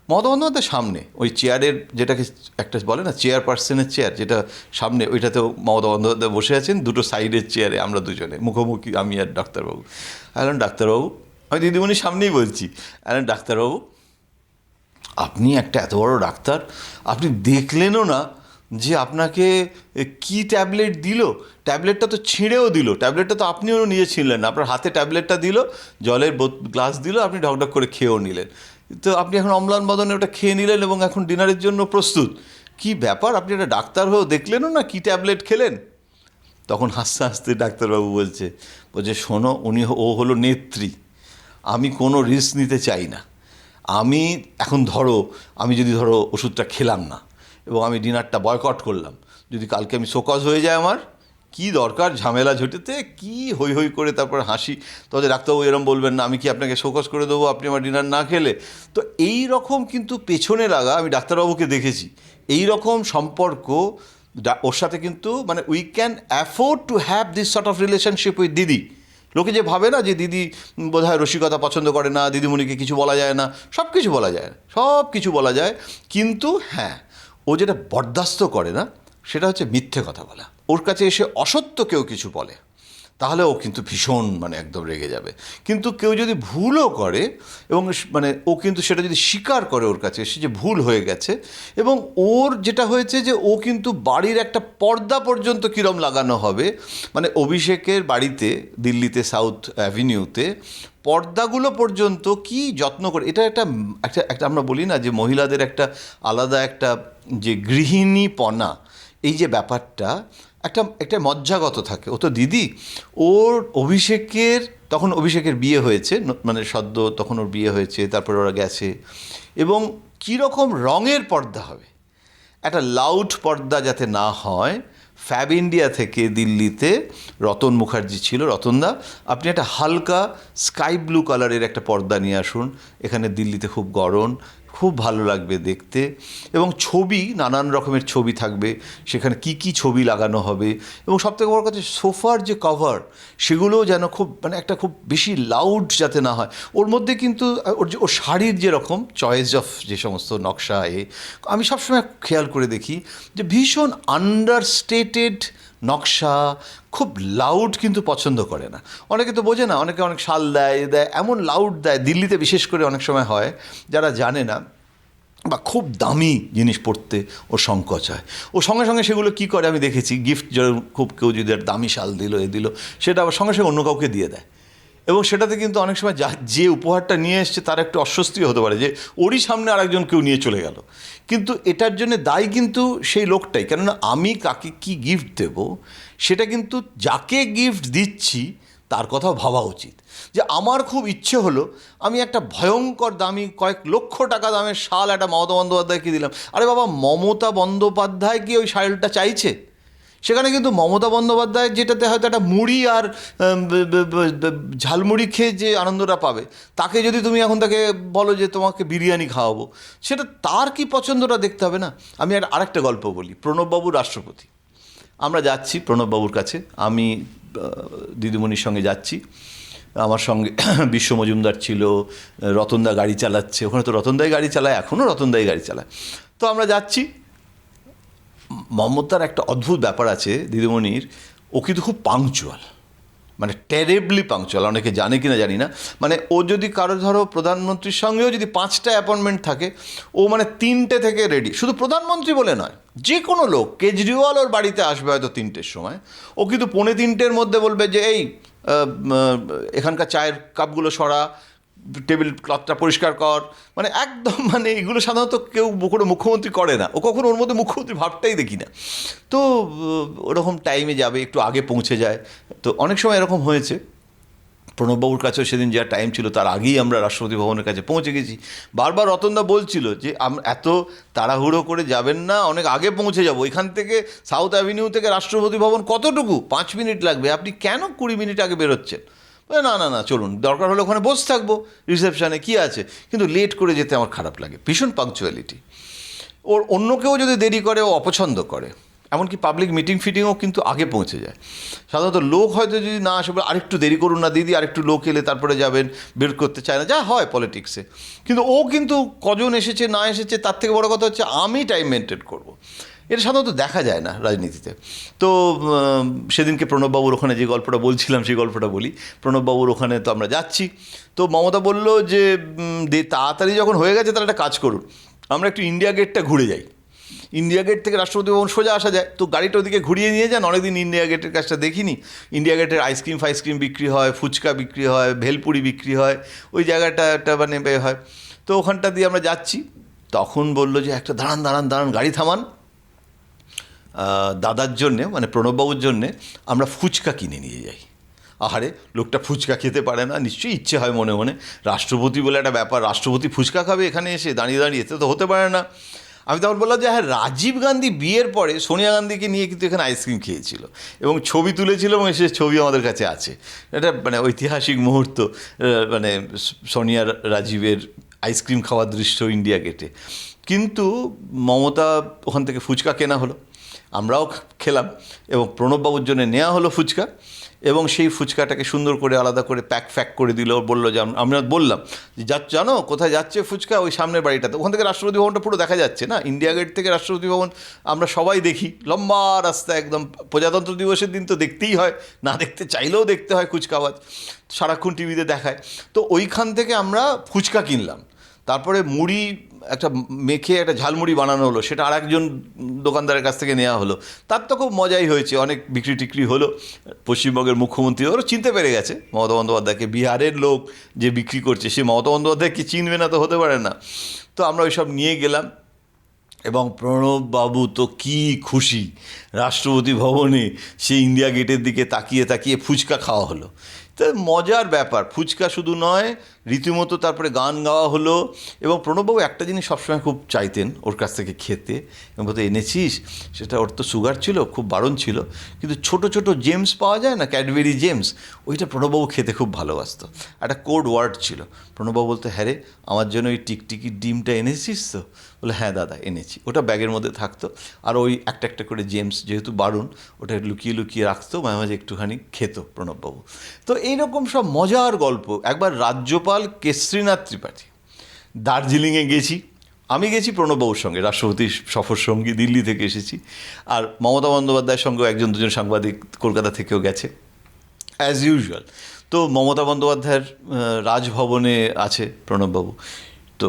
মমতা বন্দ্যোপাধ্যায়ের সামনে ওই চেয়ারের, যেটাকে একটা বলে না চেয়ারপারসনের চেয়ার, যেটা সামনে, ওইটাতেও মমতা বন্দ্যোপাধ্যায় বসে আছেন, দুটো সাইডের চেয়ারে আমরা দুজনে মুখোমুখি, আমি আর ডাক্তারবাবু। বললাম, ডাক্তারবাবু, আমি দিদিমণির সামনেই বলছি, বললাম, ডাক্তারবাবু আপনি একটা এত বড় ডাক্তার, আপনি দেখলেনও না যে আপনাকে কি ট্যাবলেট দিল? ট্যাবলেটটা তো ছিঁড়েও দিল, ট্যাবলেটটা তো আপনিও নিজে ছিঁড়লেন না, আপনার হাতে ট্যাবলেটটা দিল, জলের গ্লাস দিল, আপনি ঢকঢক করে খেয়েও নিলেন। তো আপনি এখন অম্লান বদনে ওটা খেয়ে নিলেন এবং এখন ডিনারের জন্য প্রস্তুত। কি ব্যাপার, আপনি একটা ডাক্তার হয়েও দেখলেনও না কি ট্যাবলেট খেলেন? তখন হাসতে হাসতে ডাক্তারবাবু বলছে, শোনো, ও হলো নেত্রী, আমি কোনো রিস্ক নিতে চাই না। আমি এখন আমি যদি ওষুধটা খেলাম না এবং আমি ডিনারটা বয়কট করলাম, যদি কালকে আমি শোকজ হয়ে যায়, আমার কি দরকার ঝামেলা ঝুটেতে, কি হই হই করে তারপর হাসি, তবে ডাক্তারবাবু এরম বলবেন না, আমি কি আপনাকে শোকজ করে দেবো আপনি আমার ডিনার না খেলে? তো এই রকম কিন্তু পেছনে লাগা, আমি ডাক্তারবাবুকে দেখেছি, এই রকম সম্পর্ক ওর সাথে কিন্তু, মানে we can afford to have this sort of relationship with দিদি। লোকে যে ভাবে না যে দিদি বোধহয় রসিকতা পছন্দ করে না, দিদিমণিকে কিছু বলা যায় না, সব কিছু বলা যায়, সব কিছু বলা যায়, কিন্তু হ্যাঁ, ও যেটা বরদাস্ত করে না সেটা হচ্ছে মিথ্যে কথা বলা। ওর কাছে এসে অসত্য কেউ কিছু বলে তাহলে ও কিন্তু ভীষণ একদম রেগে যাবে, কিন্তু কেউ যদি ভুলও করে এবং ও কিন্তু সেটা যদি স্বীকার করে ওর কাছে এসে যে ভুল হয়ে গেছে, এবং ওর যেটা হয়েছে যে ও কিন্তু বাড়ির একটা পর্দা পর্যন্ত কীরম লাগানো হবে, অভিষেকের বাড়িতে দিল্লিতে সাউথ অ্যাভিনিউতে পর্দাগুলো পর্যন্ত কি যত্ন করে, এটা একটা আমরা বলি না যে মহিলাদের একটা আলাদা একটা যে গৃহিণীপনা, এই যে ব্যাপারটা একটা মজ্জাগত থাকে। ও তো দিদি, ওর তখন অভিষেকের বিয়ে হয়েছে, সদ্য তখন ওর বিয়ে হয়েছে, তারপরে ওরা গেছে, এবং কীরকম রঙের পর্দা হবে, একটা লাউড পর্দা যাতে না হয়, ফ্যাব ইন্ডিয়া থেকে দিল্লিতে রতন মুখার্জি ছিল, রতনদা, আপনি একটা হালকা স্কাই ব্লু কালারের একটা পর্দা নিয়ে আসুন, এখানে দিল্লিতে খুব গরম, খুব ভালো লাগবে দেখতে, এবং ছবি, নানান রকমের ছবি থাকবে সেখানে, কি ছবি লাগানো হবে, এবং সবথেকে বড় কথা সোফার যে কভার সেগুলোও যেন খুব একটা খুব বেশি লাউড যাতে না হয়। ওর মধ্যে কিন্তু ওর শাড়ির যেরকম চয়েস অফ যে সমস্ত নকশা, আমি সবসময় খেয়াল করে দেখি যে ভীষণ আন্ডারস্টেটেড নকশা, খুব লাউড কিন্তু পছন্দ করে না। অনেকে তো বোঝে না, অনেকে অনেক শাল দেয়, এমন লাউড দেয়, দিল্লিতে বিশেষ করে অনেক সময় হয়, যারা জানে না বা খুব দামি জিনিস পড়তে ওর সংকোচ হয়, ও সঙ্গে সঙ্গে সেগুলো কী করে আমি দেখেছি, গিফট খুব কেউ যদি দামি শাল দিল দিল, সেটা আবার সঙ্গে সঙ্গে অন্য কাউকে দিয়ে দেয়, এবং সেটাতে কিন্তু অনেক সময় যে উপহারটা নিয়ে এসছে তার একটু অস্বস্তিও হতে পারে যে ওরই সামনে আরেকজন কেউ নিয়ে চলে গেল, কিন্তু এটার জন্য দায়ী কিন্তু সেই লোকটাই। কেননা আমি কাকে কি গিফট দেব সেটা কিন্তু যাকে গিফট দিচ্ছি তার কথাও ভাবা উচিত। যে আমার খুব ইচ্ছে হলো আমি একটা ভয়ঙ্কর দামি কয়েক লক্ষ টাকা দামের শাল একটা মমতা বন্দ্যোপাধ্যায়কে দিলাম, আরে বাবা, মমতা বন্দ্যোপাধ্যায় কি ওই শালটা চাইছে? সেখানে কিন্তু মমতা বন্দ্যোপাধ্যায় যেটাতে হয়তো একটা মুড়ি আর ঝালমুড়ি খেয়ে যে আনন্দটা পাবে, তাকে যদি তুমি এখন তাকে বলো যে তোমাকে বিরিয়ানি খাওয়াবো, সেটা তার কি পছন্দটা দেখতে হবে না? আমি আরেকটা গল্প বলি। প্রণববাবু রাষ্ট্রপতি, আমরা যাচ্ছি প্রণববাবুর কাছে, আমি দিদিমণির সঙ্গে যাচ্ছি, আমার সঙ্গে বিশ্ব মজুমদার ছিল, রতনদা গাড়ি চালাচ্ছে, ওখানে তো রতনদাই গাড়ি চালায়, এখনও রতনদাই গাড়ি চালায়। তো আমরা যাচ্ছি, মমতার একটা অদ্ভুত ব্যাপার আছে দিদিমণির, ও কিন্তু খুব পাংচুয়াল, টেরেবলি পাংচুয়াল, অনেকে জানে কি না জানি না, ও যদি কারো প্রধানমন্ত্রীর সঙ্গেও যদি 5টা অ্যাপয়েন্টমেন্ট থাকে, ও 3টে থেকে রেডি, শুধু প্রধানমন্ত্রী বলে নয়, যে কোনো লোক, কেজরিওয়াল ওর বাড়িতে আসবে হয়তো 3টের সময়, ও কিন্তু 2:45-এর মধ্যে বলবে যে এই এখানকার চায়ের কাপগুলো সরা, টেবিল ক্লথটা পরিষ্কার কর, একদম এগুলো সাধারণত কেউ কোনো মুখ্যমন্ত্রী করে না, ও কখনো ওর মধ্যে মুখ্যমন্ত্রী ভাবটাই দেখি না। তো ওরকম টাইমে যাবে, একটু আগে পৌঁছে যায়। তো অনেক সময় এরকম হয়েছে, প্রণববাবুর কাছেও সেদিন যা টাইম ছিল তার আগেই আমরা রাষ্ট্রপতি ভবনের কাছে পৌঁছে গেছি। বারবার রতনদা বলছিল যে এত তাড়াহুড়ো করে যাবেন না, অনেক আগে পৌঁছে যাব, এখান থেকে সাউথ অ্যাভিনিউ থেকে রাষ্ট্রপতি ভবন কতটুকু, 5 মিনিট লাগবে, আপনি কেন 20 মিনিট আগে বেরোচ্ছেন? না না না, চলুন, দরকার হলে ওখানে বসে থাকবো রিসেপশানে, কী আছে। কিন্তু লেট করে যেতে আমার খারাপ লাগে, ভীষণ পাংচুয়ালিটি। ওর অন্য কেউ যদি দেরি করে ও অপছন্দ করে, এমনকি পাবলিক মিটিং ফিটিংও কিন্তু আগে পৌঁছে যায়। সাধারণত লোক হয়তো যদি না আসে, আরেকটু দেরি করুন না দিদি, আরেকটু লোক এলে তারপরে যাবেন, বের করতে চায় না, যা হয় পলিটিক্সে। কিন্তু ও কিন্তু কজন এসেছে না এসেছে তার থেকে বড় কথা হচ্ছে আমি টাইম মেনটেন করবো, এটা সাধারণত দেখা যায় না রাজনীতিতে। তো সেদিনকে প্রণববাবুর ওখানে যে গল্পটা বলছিলাম সেই গল্পটা বলি। প্রণববাবুর ওখানে তো আমরা যাচ্ছি, তো মমতা বলল যে তাড়াতাড়ি যখন হয়ে গেছে তাহলে একটা কাজ করুন, আমরা একটু ইন্ডিয়া গেটটা ঘুরে যাই, ইন্ডিয়া গেট থেকে রাষ্ট্রপতি ভবন সোজা আসা যায়, তো গাড়িটা ওদিকে ঘুরিয়ে নিয়ে যান। অনেকদিন ইন্ডিয়া গেটের কাজটা দেখিনি। ইন্ডিয়া গেটের আইসক্রিম ফাইসক্রিম বিক্রি হয়, ফুচকা বিক্রি হয়, ভেলপুরি বিক্রি হয়, ওই জায়গাটা একটা মানে হয়। তো ওখানটা দিয়ে আমরা যাচ্ছি, তখন বললো যে একটা দাঁড়ান দাঁড়ান দাঁড়ান, গাড়ি থামান, দাদার জন্যে মানে প্রণববাবুর জন্যে আমরা ফুচকা কিনে নিয়ে যাই। আহারে, লোকটা ফুচকা খেতে পারে না, নিশ্চয়ই ইচ্ছে হয় মনে মনে, রাষ্ট্রপতি বলে একটা ব্যাপার, রাষ্ট্রপতি ফুচকা খাবে এখানে এসে দাঁড়িয়ে দাঁড়িয়ে, তো হতে পারে না। আমি তখন বললাম যে হ্যাঁ, রাজীব গান্ধী বিয়ের পরে সোনিয়া গান্ধীকে নিয়ে কিন্তু এখানে আইসক্রিম খেয়েছিল এবং ছবি তুলেছিল, এবং সে ছবি আমাদের কাছে আছে। এটা মানে ঐতিহাসিক মুহূর্ত, মানে সোনিয়া রাজীবের আইসক্রিম খাওয়ার দৃশ্য ইন্ডিয়া গেটে। কিন্তু মমতা ওখান থেকে ফুচকা কেনা হলো, আমরাও খেলাম, এবং প্রণববাবুর জন্য নেওয়া হলো ফুচকা, এবং সেই ফুচকাটাকে সুন্দর করে আলাদা করে প্যাক করে দিল। বললো যে আমরা বললাম যে জানো কোথায় যাচ্ছে ফুচকা, ওই সামনের বাড়িটাতে, ওখান থেকে রাষ্ট্রপতি ভবনটা পুরো দেখা যাচ্ছে না, ইন্ডিয়া গেট থেকে রাষ্ট্রপতি ভবন আমরা সবাই দেখি, লম্বা রাস্তা একদম। প্রজাতন্ত্র দিবসের দিন তো দেখতেই হয়, না দেখতে চাইলেও দেখতে হয়, কুচকাওয়াজ সারাক্ষণ টিভিতে দেখায়। তো ওইখান থেকে আমরা ফুচকা কিনলাম, তারপরে মুড়ি একটা মেখে একটা ঝালমুড়ি বানানো হলো, সেটা আর একজন দোকানদারের কাছ থেকে নেওয়া হলো। তার তো খুব মজাই হয়েছে, অনেক বিক্রি টিক্রি হলো। পশ্চিমবঙ্গের মুখ্যমন্ত্রী ওরা চিনতে পেরে গেছে মমতা বন্দ্যোপাধ্যায়কে, বিহারের লোক যে বিক্রি করছে সে মমতা বন্দ্যোপাধ্যায়কে চিনবে না তো হতে পারে না। তো আমরা ওইসব নিয়ে গেলাম, এবং প্রণববাবু তো কী খুশি, রাষ্ট্রপতি ভবনে সেই ইন্ডিয়া গেটের দিকে তাকিয়ে তাকিয়ে ফুচকা খাওয়া হলো। তো মজার ব্যাপার, ফুচকা শুধু নয়, রীতিমতো তারপরে গান গাওয়া হলো। এবং প্রণববাবু একটা জিনিস সবসময় খুব চাইতেন ওর কাছ থেকে খেতে, এবং বলতে এনেছিস, সেটা ওর তো সুগার ছিল, খুব বারণ ছিল, কিন্তু ছোট ছোট জেমস পাওয়া যায় না, ক্যাডবেরি জেমস, ওইটা প্রণববাবু খেতে খুব ভালোবাসত। একটা কোড ওয়ার্ড ছিল, প্রণববাবু বলতে হ্যাঁ রে আমার জন্য ওই টিকটিকির ডিমটা এনেছিস তো? বলে হ্যাঁ দাদা এনেছি। ওটা ব্যাগের মধ্যে থাকতো, আর ওই একটা একটা করে জেমস যেহেতু বারণ ওটা লুকিয়ে লুকিয়ে রাখতো, মাঝে মাঝে একটুখানি খেত প্রণববাবু। তো এইরকম সব মজার গল্প। একবার রাজ্যপাল কেশরীনাথ ত্রিপাঠী, দার্জিলিংয়ে গেছি, আমি গেছি প্রণববাবুর সঙ্গে, রাষ্ট্রপতির সফর সঙ্গী, দিল্লি থেকে এসেছি, আর মমতা বন্দ্যোপাধ্যায়ের সঙ্গেও একজন দুজন সাংবাদিক কলকাতা থেকেও গেছে অ্যাজ ইউজুয়াল। তো মমতা বন্দ্যোপাধ্যায়ের রাজভবনে আছে প্রণববাবু, তো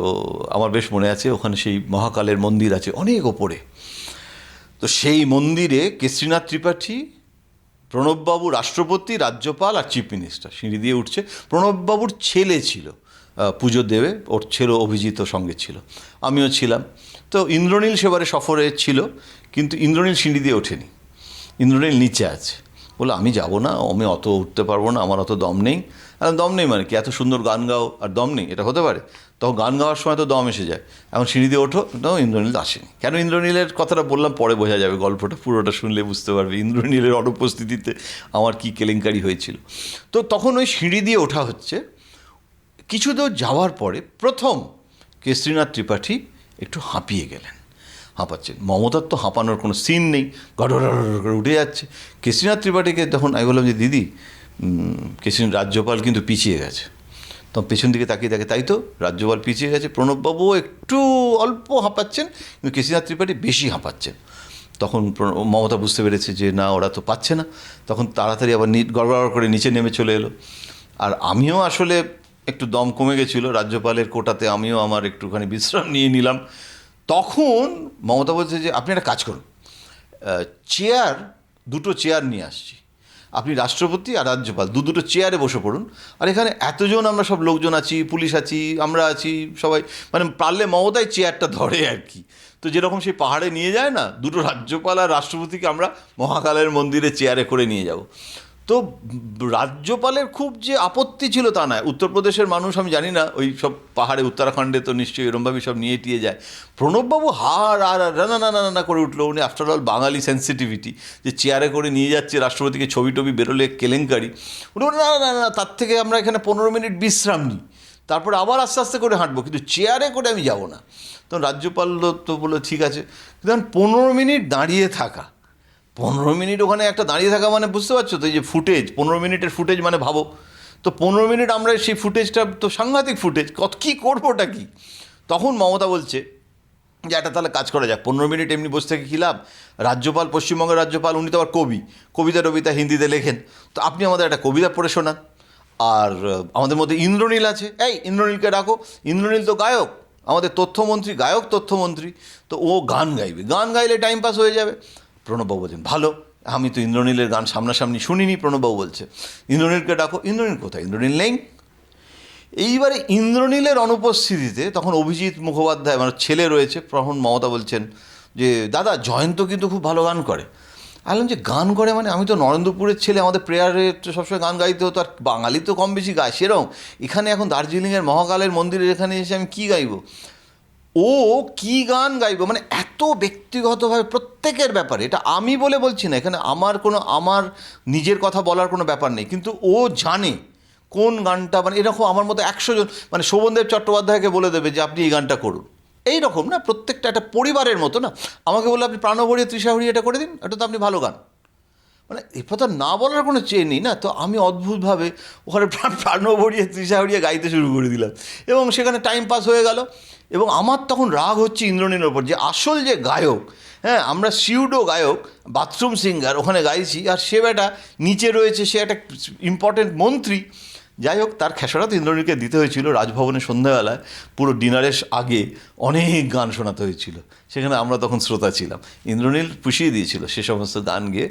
আমার বেশ মনে আছে ওখানে সেই মহাকালের মন্দির আছে অনেক ওপরে। তো সেই মন্দিরে কেশরীনাথ ত্রিপাঠী, প্রণববাবু, রাষ্ট্রপতি, রাজ্যপাল আর চিফ মিনিস্টার সিঁড়ি দিয়ে উঠছে। প্রণববাবুর ছেলে ছিল পুজো দেবে, ওর ছেলে অভিজিৎ সঙ্গে ছিল, আমিও ছিলাম। তো ইন্দ্রনীল সেবারে সফরে ছিল, কিন্তু ইন্দ্রনীল সিঁড়ি দিয়ে ওঠেনি, ইন্দ্রনীল নিচে আছে। বলে আমি যাব না, আমি অত উঠতে পারবো না, আমার অত দম নেই। দম নেই মানে কি, এত সুন্দর গান গাও আর দম নেই, এটা হতে পারে? তখন গান গাওয়ার সময় তো দম এসে যায়, এখন সিঁড়ি দিয়ে ওঠো। তো ইন্দ্রনীল আসেনি। কেন ইন্দ্রনীলের কথাটা বললাম পরে বোঝা যাবে, গল্পটা পুরোটা শুনলে বুঝতে পারবে ইন্দ্রনীলের অনুপস্থিতিতে আমার কী কেলেঙ্কারি হয়েছিল। তো তখন ওই সিঁড়ি দিয়ে ওঠা হচ্ছে, কিছু দূর যাওয়ার পরে প্রথম কেশরীনাথ ত্রিপাঠী একটু হাঁপিয়ে গেলেন, হাঁপাচ্ছেন। মমতার তো হাঁপানোর কোনো সিন নেই, গড় করে উঠে যাচ্ছে। কেশরীনাথ ত্রিপাঠীকে তখন আমি বললাম যে দিদি, রাজ্যপাল কিন্তু পিছিয়ে গেছে। তখন পেছন দিকে তাকিয়ে দেখে, তাই তো রাজ্যপাল পিছিয়ে গেছে, প্রণববাবুও একটু অল্প হাঁপাচ্ছেন, কিন্তু কেশরীনাথ ত্রিপাঠী বেশি হাঁপাচ্ছেন। তখন মমতা বুঝতে পেরেছে যে না, ওরা তো পাচ্ছে না, তখন তাড়াতাড়ি আবার গড়গড় করে নিচে নেমে চলে এলো। আর আমিও আসলে একটু দম কমে গেছিলো, রাজ্যপালের কোটাতে আমিও আমার একটুখানি বিশ্রাম নিয়ে নিলাম। তখন মমতা বলছে যে আপনি একটা কাজ করুন, দুটো চেয়ার নিয়ে আসছি, আপনি রাষ্ট্রপতি আর রাজ্যপাল দুটো চেয়ারে বসে পড়ুন, আর এখানে এতজন আমরা সব লোকজন আছি, পুলিশ আছি, আমরা আছি, সবাই মানে পারলে মমতাই চেয়ারটা ধরে আর কি। তো যেরকম সেই পাহাড়ে নিয়ে যায় না, দুটো রাজ্যপাল আর রাষ্ট্রপতিকে আমরা মহাকালের মন্দিরে চেয়ারে করে নিয়ে যাব। তো রাজ্যপালের খুব যে আপত্তি ছিল তা নয়। উত্তরপ্রদেশের মানুষ আমি জানি না, ওই সব পাহাড়ে উত্তরাখণ্ডে তো নিশ্চয়ই এরমভাবেই সব নিয়ে টিয়ে যায়। প্রণববাবু হার আর রানা করে উঠলো। উনি আফটার অল বাঙালি সেন্সিটিভিটি, যে চেয়ারে করে নিয়ে যাচ্ছে রাষ্ট্রপতিকে, ছবি টবি বেরোলে কেলেঙ্কারি। উনি বলে না, তার থেকে আমরা এখানে 15 মিনিট বিশ্রাম নিই, তারপরে আবার আস্তে আস্তে করে হাঁটবো, কিন্তু চেয়ারে করে আমি যাব না। তো রাজ্যপাল তো বললো ঠিক আছে। কিন্তু 15 মিনিট দাঁড়িয়ে থাকা, 15 মিনিট ওখানে একটা দাঁড়িয়ে থাকা মানে বুঝতে পারছো তো, এই যে ফুটেজ, 15 মিনিটের ফুটেজ মানে ভাবো তো, 15 মিনিট আমরা সেই ফুটেজটা তো সাংঘাতিক ফুটেজ, কী করবো ওটা কি। তখন মমতা বলছে যে একটা তাহলে কাজ করা যাক, 15 মিনিট এমনি বসে থেকে কী লাভ। রাজ্যপাল, পশ্চিমবঙ্গের রাজ্যপাল, উনি তো আবার কবি, কবিতা টবিতা হিন্দিতে লেখেন, তো আপনি আমাদের একটা কবিতা পড়ে শোনান। আর আমাদের মধ্যে ইন্দ্রনীল আছে, এই ইন্দ্রনীলকে ডাকো। ইন্দ্রনীল তো গায়ক, আমাদের তথ্যমন্ত্রী, গায়ক তথ্যমন্ত্রী, তো ও গান গাইবে, গান গাইলে টাইম পাস হয়ে যাবে। প্রণববাবু বলছেন ভালো, আমি তো ইন্দ্রনীলের গান সামনাসামনি শুনিনি। প্রণববাবু বলছে ইন্দ্রনীলকে ডাকো। ইন্দ্রনীল কোথায়? ইন্দ্রনীল নেই। এইবারে ইন্দ্রনীলের অনুপস্থিতিতে তখন অভিজিৎ মুখোপাধ্যায়, মানে ছেলে রয়েছে, তখন মমতা বলছেন যে দাদা জয়ন্ত কিন্তু খুব ভালো গান করে। বললাম যে গান করে মানে, আমি তো নরেন্দ্রপুরের ছেলে, আমাদের প্রেয়ারে সবসময় গান গাইতে হতো, আর বাঙালি তো কম বেশি গায় সেরকম। এখানে এখন দার্জিলিংয়ের মহাকালের মন্দিরের এখানে এসে আমি কী গাইবো, ও কি গান গাইবো, মানে এত ব্যক্তিগতভাবে প্রত্যেকের ব্যাপারে। এটা আমি বলে বলছি না, এখানে আমার নিজের কথা বলার কোনো ব্যাপার নেই, কিন্তু ও জানে কোন গানটা, মানে এরকম আমার মতো 100 জন, মানে শোভনদেব চট্টোপাধ্যায়কে বলে দেবে যে আপনি এই গানটা করুন, এই রকম না, প্রত্যেকটা একটা পরিবারের মতো না। আমাকে বললো আপনি প্রাণভরিয়ে তৃষাভরিয়ে এটা করে দিন, এটা তো আপনি ভালো গান, মানে এ কথা না বলার কোনো চেয়ে নেই না। তো আমি অদ্ভুতভাবে ওখানে প্রাণভরিয়ে তৃষাভরিয়ে গাইতে শুরু করে দিলাম, এবং সেখানে টাইম পাস হয়ে গেল। এবং আমার তখন রাগ হচ্ছে ইন্দ্রনীলের ওপর, যে আসল যে গায়ক, হ্যাঁ আমরা সিউডো গায়ক, বাথরুম সিঙ্গার ওখানে গাইছি, আর সে বেটা নিচে রয়েছে, সে একটা ইম্পর্টেন্ট মন্ত্রী। যাই হোক, তার খেসারত ইন্দ্রনীলকে দিতে হয়েছিল। রাজভবনে সন্ধ্যাবেলায় পুরো ডিনারের আগে অনেক গান শোনাতে হয়েছিল, সেখানে আমরা তখন শ্রোতা ছিলাম। ইন্দ্রনীল পুষিয়ে দিয়েছিল সে সমস্ত গান গেয়ে।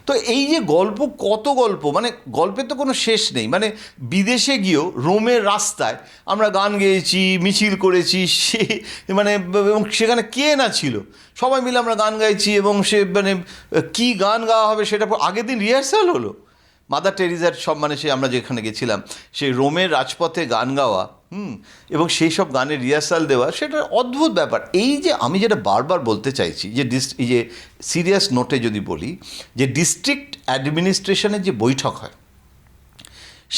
তো এই যে গল্প, কত গল্প, মানে গল্পের তো কোনো শেষ নেই। মানে বিদেশে গিয়েও রোমের রাস্তায় আমরা গান গেয়েছি, মিছিল করেছি, সে মানে, এবং সেখানে কে না ছিল, সবাই মিলে আমরা গান গাইছি। এবং সে মানে কী গান গাওয়া হবে সেটা আগের দিন রিহার্সাল হলো। মাদার টেরিজার সম্মানে সে আমরা যেখানে গেছিলাম, সেই রোমের রাজপথে গান গাওয়া, এবং সেই সব গানের রিহার্সাল দেওয়া, সেটা অদ্ভুত ব্যাপার। এই যে আমি যেটা বারবার বলতে চাইছি, যে এই যে সিরিয়াস নোটে যদি বলি, যে ডিস্ট্রিক্ট অ্যাডমিনিস্ট্রেশনের যে বৈঠক হয়,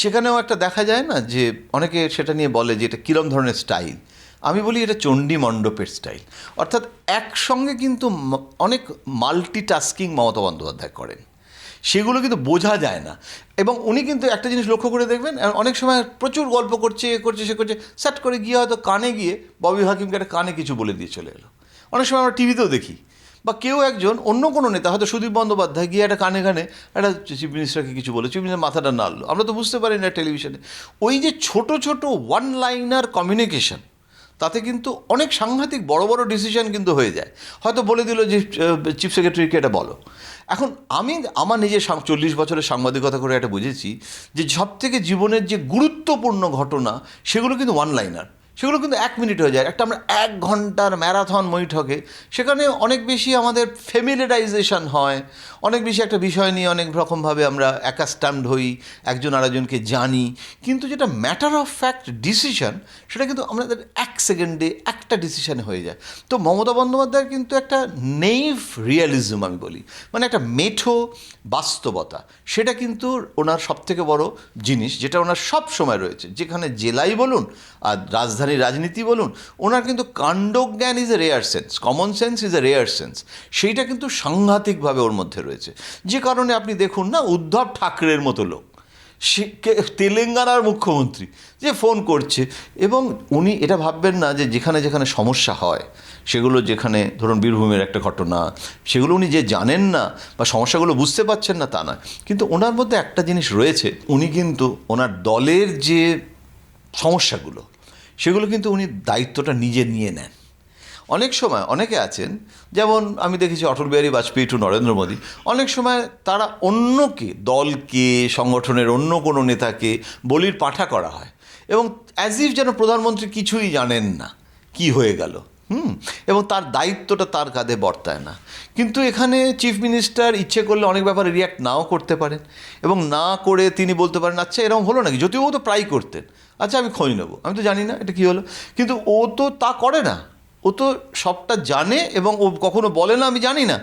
সেখানেও একটা দেখা যায় না, যে অনেকে সেটা নিয়ে বলে যে এটা কীরকম ধরনের স্টাইল। আমি বলি এটা চণ্ডী মণ্ডপের স্টাইল। অর্থাৎ একসঙ্গে কিন্তু অনেক মাল্টিটাস্কিং মমতা বন্দ্যোপাধ্যায় করেন, সেগুলো কিন্তু বোঝা যায় না। এবং উনি কিন্তু একটা জিনিস লক্ষ্য করে দেখবেন, অনেক সময় প্রচুর গল্প করছে, সে করছে, স্যাট করে গিয়ে হয়তো কানে গিয়ে ববি হাকিমকে একটা কানে কিছু বলে দিয়ে চলে এলো। অনেক সময় আমরা টিভিতেও দেখি, বা কেউ একজন অন্য কোনো নেতা, হয়তো সুদীপ বন্দ্যোপাধ্যায়, গিয়ে একটা কানে একটা চিফ মিনিস্টারকে কিছু বলে, চিফ মিনিস্টার মাথাটা নাড়লো, আমরা তো বুঝতে পারি না টেলিভিশনে। ওই যে ছোট ছোট ওয়ান লাইনার কমিউনিকেশন, তাতে কিন্তু অনেক সাংঘাতিক বড় বড় ডিসিশন কিন্তু হয়ে যায়। হয়তো বলে দিল যে চিফ সেক্রেটারিকে এটা বলো। এখন আমি আমার নিজের 40 বছরের সাংবাদিকতা করে এটা বুঝেছি, যে সবথেকে জীবনের যে গুরুত্বপূর্ণ ঘটনা, সেগুলো কিন্তু ওয়ান লাইনার, সেগুলো কিন্তু 1 মিনিট হয়ে যায়। একটা আমরা 1 ঘন্টার ম্যারাথন বৈঠকে, সেখানে অনেক বেশি আমাদের ফ্যামিলিয়ারাইজেশন হয়, অনেক বেশি একটা বিষয় নিয়ে অনেক রকমভাবে আমরা অ্যাকাস্টামড হই, একজন আরেকজনকে জানি, কিন্তু যেটা ম্যাটার অফ ফ্যাক্ট ডিসিশন, সেটা কিন্তু আমাদের 1 সেকেন্ডে একটা ডিসিশানে হয়ে যায়। তো মমতা বন্দ্যোপাধ্যায়ের কিন্তু একটা নেইভ রিয়ালিজম আমি বলি, মানে একটা মেঠো বাস্তবতা, সেটা কিন্তু ওনার সবথেকে বড় জিনিস, যেটা ওনার সব সময় রয়েছে। যেখানে জেলাই বলুন আর রাজধানীর রাজনীতি বলুন, ওনার কিন্তু কাণ্ডজ্ঞান is a rare sense, common sense is a rare sense, সেইটা কিন্তু সাংঘাতিকভাবে ওর মধ্যে রয়েছে। যে কারণে আপনি দেখুন না, উদ্ধব ঠাকরের মতো লোক, সে তেলেঙ্গানার মুখ্যমন্ত্রী, যে ফোন করছে, এবং উনি এটা ভাববেন না যে যেখানে যেখানে সমস্যা হয়, সেগুলো যেখানে ধরুন বীরভূমের একটা ঘটনা, সেগুলো উনি যে জানেন না বা সমস্যাগুলো বুঝতে পারছেন না তা নয়, কিন্তু ওনার মধ্যে একটা জিনিস রয়েছে, উনি কিন্তু ওনার দলের যে সমস্যাগুলো, সেগুলো কিন্তু উনি দায়িত্বটা নিজে নিয়ে নেন। অনেক সময় অনেকে আছেন, যেমন আমি দেখেছি অটল বিহারী বাজপেয়ী টু নরেন্দ্র মোদী, অনেক সময় তারা অন্যকে, দলকে, সংগঠনের অন্য কোনো নেতাকে বলির পাঠা করা হয়, এবং অ্যাজ ইফ যেন প্রধানমন্ত্রী কিছুই জানেন না কি হয়ে গেল। এবং তার দায়িত্বটা তার কাঁধে বর্তায় না। কিন্তু এখানে চিফ মিনিস্টার ইচ্ছে করলে অনেক ব্যাপারে রিয়্যাক্ট নাও করতে পারেন, এবং না করে তিনি বলতে পারেন আচ্ছা এরকম হলো নাকি, যদিও ও তো প্রায় করতেন, আচ্ছা আমি খোঁজ নেবো, আমি তো জানি না এটা কী হলো। কিন্তু ও তো তা করে না, ও তো সবটা জানে এবং ও কখনো বলে না আমি জানি না।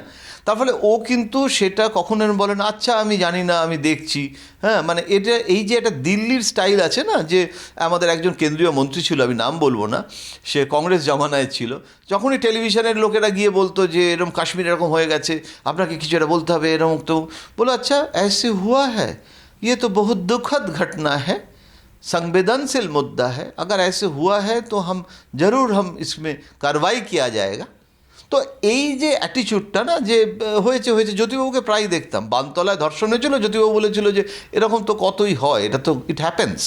তার ফলে ও কিন্তু সেটা কখনো বলে না আচ্ছা আমি জানি না আমি দেখছি। হ্যাঁ, মানে এটা এই যে একটা দিল্লির স্টাইল আছে না, যে আমাদের একজন কেন্দ্রীয় মন্ত্রী ছিল, আমি নাম বলবো না, সে কংগ্রেস জমানায় ছিল, যখনই টেলিভিশনের লোকেরা গিয়ে বলতো যে এরকম কাশ্মীর এরকম হয়ে গেছে, আপনাকে কিছু একটা বলতে হবে এরকম, তো বলো আচ্ছা ऐसे हुआ है, ये तो बहुत दुखद घटना है, संवेदनशील मुद्दा है, अगर ऐसे हुआ है तो हम ज़रूर हम इसमें कार्रवाई किया जाएगा। তো এই যে অ্যাটিচিউডটা না, যে হয়েছে জ্যোতিবাবুকে প্রায় দেখতাম, বানতলায় ধর্ষণ হয়েছিল, জ্যোতিবাবু বলেছিল যে এরকম তো কতই হয়, এটা তো ইট হ্যাপেন্স।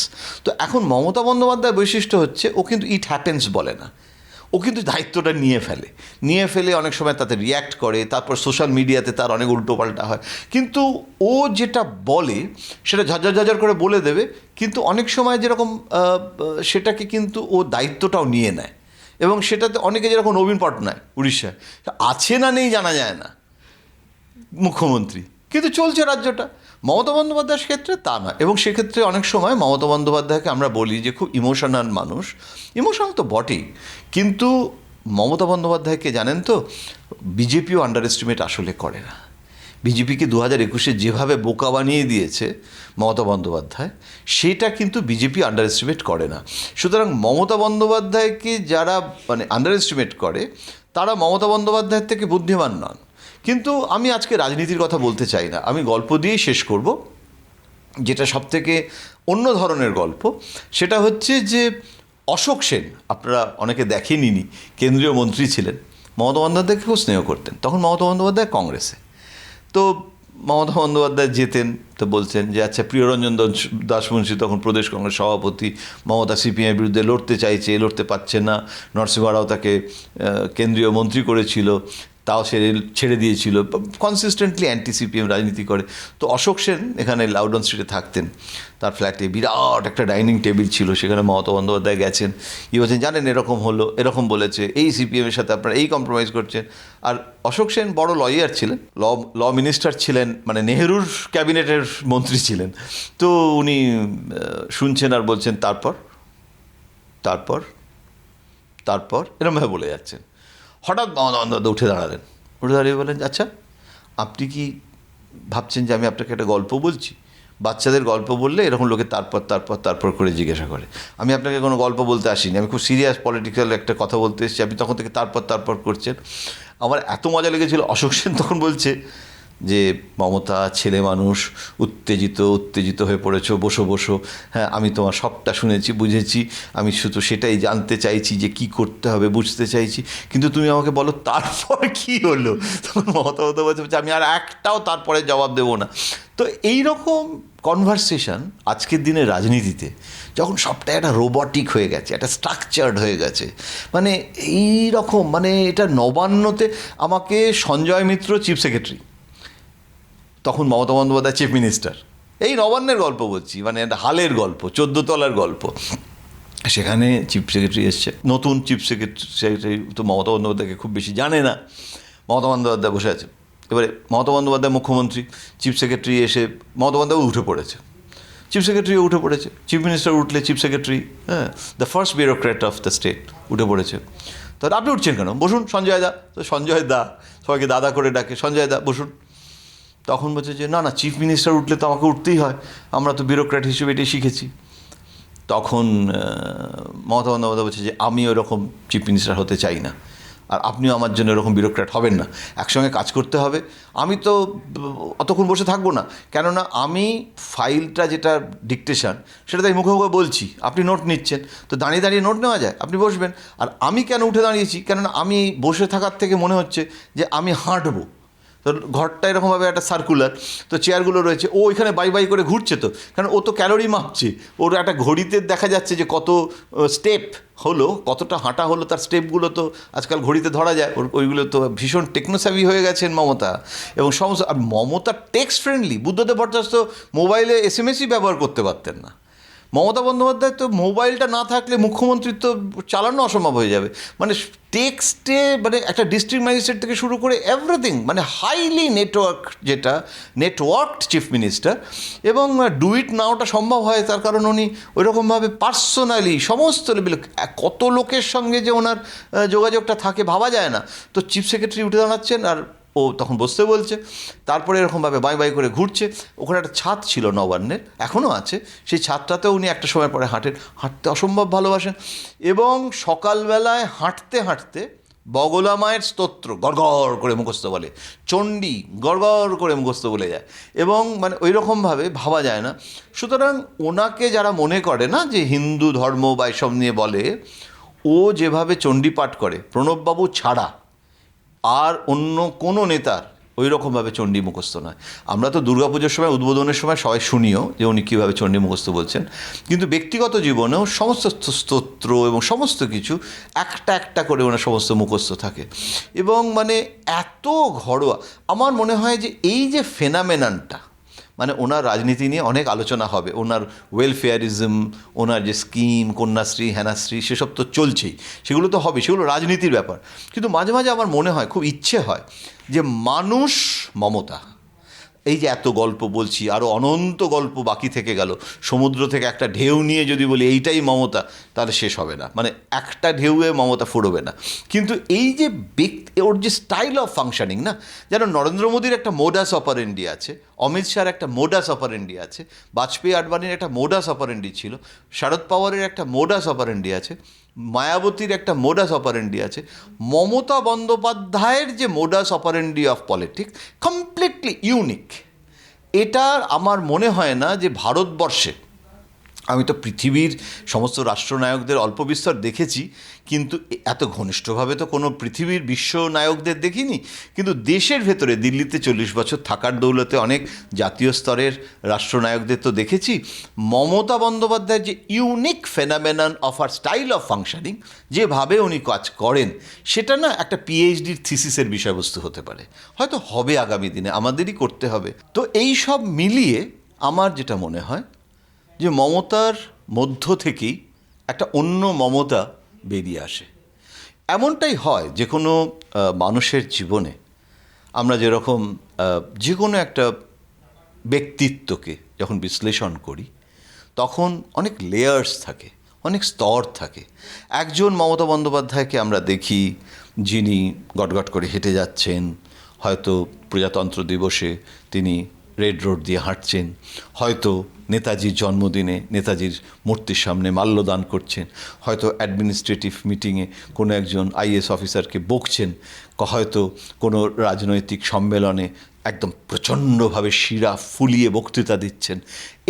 তো এখন মমতা বন্দ্যোপাধ্যায়ের বৈশিষ্ট্য হচ্ছে ও কিন্তু ইট হ্যাপেন্স বলে না, ও কিন্তু দায়িত্বটা নিয়ে ফেলে অনেক সময় তাতে রিয়্যাক্ট করে, তারপর সোশ্যাল মিডিয়াতে তার অনেক উল্টোপাল্টা হয়। কিন্তু ও যেটা বলে সেটা ঝাঝর করে বলে দেবে, কিন্তু অনেক সময় যেরকম সেটাকে কিন্তু ও দায়িত্বটাও নিয়ে নেয়, এবং সেটাতে অনেকে যেরকম নবীন পটনায়ক উড়িষ্যায় আছে না নেই জানা যায় না মুখ্যমন্ত্রী, কিন্তু চলছে রাজ্যটা। মমতা বন্দ্যোপাধ্যায়ের ক্ষেত্রে তা না, এবং সেক্ষেত্রে অনেক সময় মমতা বন্দ্যোপাধ্যায়কে আমরা বলি যে খুব ইমোশনাল মানুষ, ইমোশনাল তো বটেই, কিন্তু মমতা বন্দ্যোপাধ্যায়কে জানেন তো বিজেপিও আন্ডার এস্টিমেট আসলে করে না। বিজেপিকে 2021-এ যেভাবে বোকা বানিয়ে দিয়েছে মমতা বন্দ্যোপাধ্যায়, সেটা কিন্তু বিজেপি আন্ডার এস্টিমেট করে না। সুতরাং মমতা বন্দ্যোপাধ্যায়কে যারা মানে আন্ডার এস্টিমেট করে, তারা মমতা বন্দ্যোপাধ্যায়ের থেকে বুদ্ধিমান নন। কিন্তু আমি আজকে রাজনীতির কথা বলতে চাই না, আমি গল্প দিয়েই শেষ করব, যেটা সবথেকে অন্য ধরনের গল্প। সেটা হচ্ছে যে অশোক সেন, আপনারা অনেকে দেখেননি, কেন্দ্রীয় মন্ত্রী ছিলেন, মমতা বন্দ্যোপাধ্যায়কে খুব স্নেহ করতেন। তখন মমতা বন্দ্যোপাধ্যায় কংগ্রেসে, তো মমতা বন্দ্যোপাধ্যায় যেতেন তো বলছেন যে আচ্ছা প্রিয়রঞ্জন দাসমুন্সী তখন প্রদেশ কংগ্রেস সভাপতি, মমতা সিপিএমের বিরুদ্ধে লড়তে পারছে না, নরসিংহ রাও তাকে কেন্দ্রীয় মন্ত্রী করেছিল, তাও সে ছেড়ে দিয়েছিল, কনসিস্টেন্টলি অ্যান্টি সিপিএম রাজনীতি করে। তো অশোক সেন এখানে লাউডন স্ট্রিটে থাকতেন, তার ফ্ল্যাটে বিরাট একটা ডাইনিং টেবিল ছিল, সেখানে মমতা বন্দ্যোপাধ্যায় গেছেন, বলছেন জানেন এরকম হলো, এরকম বলেছে, এই সিপিএমের সাথে আপনারা এই কম্প্রোমাইজ করছেন। আর অশোক সেন বড় লয়ার ছিলেন, ল মিনিস্টার ছিলেন, মানে নেহেরুর ক্যাবিনেটের মন্ত্রী ছিলেন। তো উনি শুনছেন আর বলছেন তারপর এরমভাবে বলে যাচ্ছেন। হঠাৎ মমতা বন্দ্যোপাধ্যায় উঠে দাঁড়িয়ে বলেন আচ্ছা আপনি কি ভাবছেন যে আমি আপনাকে একটা গল্প বলছি? বাচ্চাদের গল্প বললে এরকম লোকে তারপর করে জিজ্ঞাসা করে। আমি আপনাকে কোনো গল্প বলতে আসিনি, আমি খুব সিরিয়াস পলিটিক্যাল একটা কথা বলতে এসেছি, আপনি তখন থেকে তারপর করছেন। আমার এত মজা লেগেছিল, অশোক সেন তখন বলছে যে মমতা ছেলে মানুষ, উত্তেজিত হয়ে পড়েছো, বসো, হ্যাঁ আমি তোমার সবটা শুনেছি, বুঝেছি, আমি শুধু সেটাই জানতে চাইছি যে কি করতে হবে, বুঝতে চাইছি, কিন্তু তুমি আমাকে বলো তারপর কি হলো। তখন মমতা বলছে আমি আর একটাও তারপরে জবাব দেবো না। তো এইরকম কনভারসেশন আজকের দিনে রাজনীতিতে যখন সবটা একটা রোবটিক হয়ে গেছে, একটা স্ট্রাকচার্ড হয়ে গেছে, মানে এই রকম, মানে এটা নবান্নতে আমাকে সঞ্জয় মিত্র চিফ সেক্রেটারি, তখন মমতা বন্দ্যোপাধ্যায় চিফ মিনিস্টার, এই নবান্নের গল্প বলছি, মানে একটা হালের গল্প, 14 তলার গল্প, সেখানে চিফ সেক্রেটারি এসছে, নতুন চিফ সেক্রেটারি তো মমতা বন্দ্যোপাধ্যায়কে খুব বেশি জানে না, মমতা বন্দ্যোপাধ্যায় বসে আছে, এবারে মমতা বন্দ্যোপাধ্যায় মুখ্যমন্ত্রী, চিফ সেক্রেটারি এসে মমতা বন্দ্যোপাধ্যায় উঠে পড়েছে, চিফ সেক্রেটারিও উঠে পড়েছে, চিফ মিনিস্টার উঠলে চিফ সেক্রেটারি, হ্যাঁ the first bureaucrat of the state উঠে পড়েছে। তাহলে আপনি উঠছেন কেন, বসুন সঞ্জয় দা। তো সঞ্জয় দা সবাইকে দাদা করে ডাকে, সঞ্জয় দা বসুন। তখন বলছে যে না চিফ মিনিস্টার উঠলে তো আমাকে উঠতেই হয়, আমরা তো ব্যুরোক্র্যাট হিসেবে এটাই শিখেছি। তখন মমতা বন্দ্যোপাধ্যায় বলছে যে আমি ওরকম চিফ মিনিস্টার হতে চাই না, আর আপনিও আমার জন্য এরকম ব্যুরোক্র্যাট হবেন না, একসঙ্গে কাজ করতে হবে। আমি তো অতক্ষণ বসে থাকবো না, কেননা আমি ফাইলটা যেটা ডিকটেশন সেটা তাই মুখে বলছি, আপনি নোট নিচ্ছেন, তো দাঁড়িয়ে নোট নেওয়া যায়, আপনি বসবেন। আর আমি কেন উঠে দাঁড়িয়েছি, কেননা আমি বসে থাকার থেকে মনে হচ্ছে যে আমি হাঁটবো, তো ঘরটা এরকমভাবে একটা সার্কুলার, তো চেয়ারগুলো রয়েছে, ও এখানে বাই করে ঘুরছে, তো কারণ ও তো ক্যালোরি মাপছে, ওর একটা ঘড়িতে দেখা যাচ্ছে যে কত স্টেপ হলো, কতটা হাঁটা হলো, তার স্টেপগুলো তো আজকাল ঘড়িতে ধরা যায়, ওইগুলো তো ভীষণ টেকনোস্যাভি হয়ে গেছেন মমতা। এবং সমস্ত, আর মমতা টেক্সট ফ্রেন্ডলি, বুদ্ধদেব ভট্টাচার্য মোবাইলে SMS ব্যবহার করতে পারতেন না, মমতা বন্দ্যোপাধ্যায় তো মোবাইলটা না থাকলে মুখ্যমন্ত্রীর তো চালানো অসম্ভব হয়ে যাবে। মানে টেক্সটে মানে একটা ডিস্ট্রিক্ট ম্যাজিস্ট্রেট থেকে শুরু করে এভরিথিং, মানে হাইলি নেটওয়ার্ক, যেটা নেটওয়ার্কড চিফ মিনিস্টার। এবং ডু ইট নাওটা সম্ভব হয় তার কারণ উনি ওইরকমভাবে পার্সোনালি সমস্ত লেভেলে কত লোকের সঙ্গে যে ওনার যোগাযোগটা থাকে ভাবা যায় না। তো চিফ সেক্রেটারি উঠে দাঁড়াচ্ছেন আর ও তখন বসতে বলছে, তারপরে এরকমভাবে বাই বাই করে ঘুরছে। ওখানে একটা ছাদ ছিল নবান্নের, এখনও আছে, সেই ছাদটাতেও উনি একটা সময় পরে হাঁটতে অসম্ভব ভালোবাসেন। এবং সকালবেলায় হাঁটতে হাঁটতে বগলা মায়ের স্তোত্র গড়গড় করে মুখস্থ বলে, চণ্ডী গড়গড় করে মুখস্থ বলে যায়, এবং মানে ওই রকমভাবে ভাবা যায় না। সুতরাং ওনাকে যারা মনে করে না যে হিন্দু ধর্ম বা এসব নিয়ে বলে, ও যেভাবে চণ্ডী পাঠ করে প্রণববাবু ছাড়া আর অন্য কোনো নেতার ওই রকমভাবে চণ্ডী মুখস্থ নয়। আমরা তো দুর্গাপুজোর সময় উদ্বোধনের সময় সবাই শুনিও যে উনি কীভাবে চণ্ডী মুখস্থ বলছেন, কিন্তু ব্যক্তিগত জীবনেও সমস্ত স্তোত্র এবং সমস্ত কিছু একটা একটা করে ওনার সমস্ত মুখস্থ থাকে। এবং মানে এত ঘরোয়া, আমার মনে হয় যে এই যে ফেনামেনানটা, মানে ওনার রাজনীতি নিয়ে অনেক আলোচনা হবে, ওনার ওয়েলফেয়ারিজম, ওনার যে স্কিম, কন্যাশ্রী, হেনাশ্রী, সেসব তো চলছেই, সেগুলো তো হবে, সেগুলো রাজনীতির ব্যাপার। কিন্তু মাঝে মাঝে আমার মনে হয়, খুব ইচ্ছে হয় যে মানুষ মমতা, এই যে এত গল্প বলছি, আরও অনন্ত গল্প বাকি থেকে গেল, সমুদ্র থেকে একটা ঢেউ নিয়ে যদি বলি এইটাই মমতা, তাহলে শেষ হবে না, মানে একটা ঢেউয়ে মমতা ফুরবে না। কিন্তু এই যে ওর যে স্টাইল অফ ফাংশনিং না, যেন নরেন্দ্র মোদীর একটা মোডাস অপারেন্ডি আছে, অমিত শাহর একটা মোডাস অপারেন্ডি আছে, বাজপেয়ী আডবাণীর একটা মোডাস অপারেন্ডি ছিল, শরদ পাওয়ারের একটা মোডাস অপারেন্ডি আছে, মায়াবতীর একটা মোডাস অপারেন্ডি আছে, মমতা বন্দ্যোপাধ্যায়ের যে modus operandi of politics completely unique. এটার আমার মনে হয় না যে ভারতবর্ষে, আমি তো পৃথিবীর সমস্ত রাষ্ট্রনায়কদের অল্প বিস্তর দেখেছি, কিন্তু এত ঘনিষ্ঠভাবে তো কোনো পৃথিবীর বিশ্ব নায়কদের দেখিনি, কিন্তু দেশের ভেতরে দিল্লিতে 40 বছর থাকার দৌলতে অনেক জাতীয় স্তরের রাষ্ট্রনায়কদের তো দেখেছি। মমতা বন্দ্যোপাধ্যায়ের যে ইউনিক ফেনামেনন অফ আর স্টাইল অফ ফাংশনিং, যেভাবে উনি কাজ করেন, সেটা না একটা পিএইচডির থিসিসের বিষয়বস্তু হতে পারে, হয়তো হবে আগামী দিনে, আমাদেরই করতে হবে। তো এই সব মিলিয়ে আমার যেটা মনে হয় যে মমতার মধ্য থেকেই একটা অন্য মমতা বেরিয়ে আসে। এমনটাই হয় যে কোনো মানুষের জীবনে, আমরা যেরকম যে কোনো একটা ব্যক্তিত্বকে যখন বিশ্লেষণ করি, তখন অনেক লেয়ার্স থাকে, অনেক স্তর থাকে। একজন মমতা বন্দ্যোপাধ্যায়কে আমরা দেখি যিনি গটগট করে হেঁটে যাচ্ছেন, হয়তো প্রজাতন্ত্র দিবসে তিনি রেড রোড দিয়ে হাঁটছেন, হয়তো নেতাজির জন্মদিনে নেতাজির মূর্তির সামনে মাল্যদান করছেন, হয়তো অ্যাডমিনিস্ট্রেটিভ মিটিংয়ে কোনো একজন আইএএস অফিসারকে বকছেন, হয়তো কোনো রাজনৈতিক সম্মেলনে একদম প্রচণ্ডভাবে শিরা ফুলিয়ে বক্তৃতা দিচ্ছেন।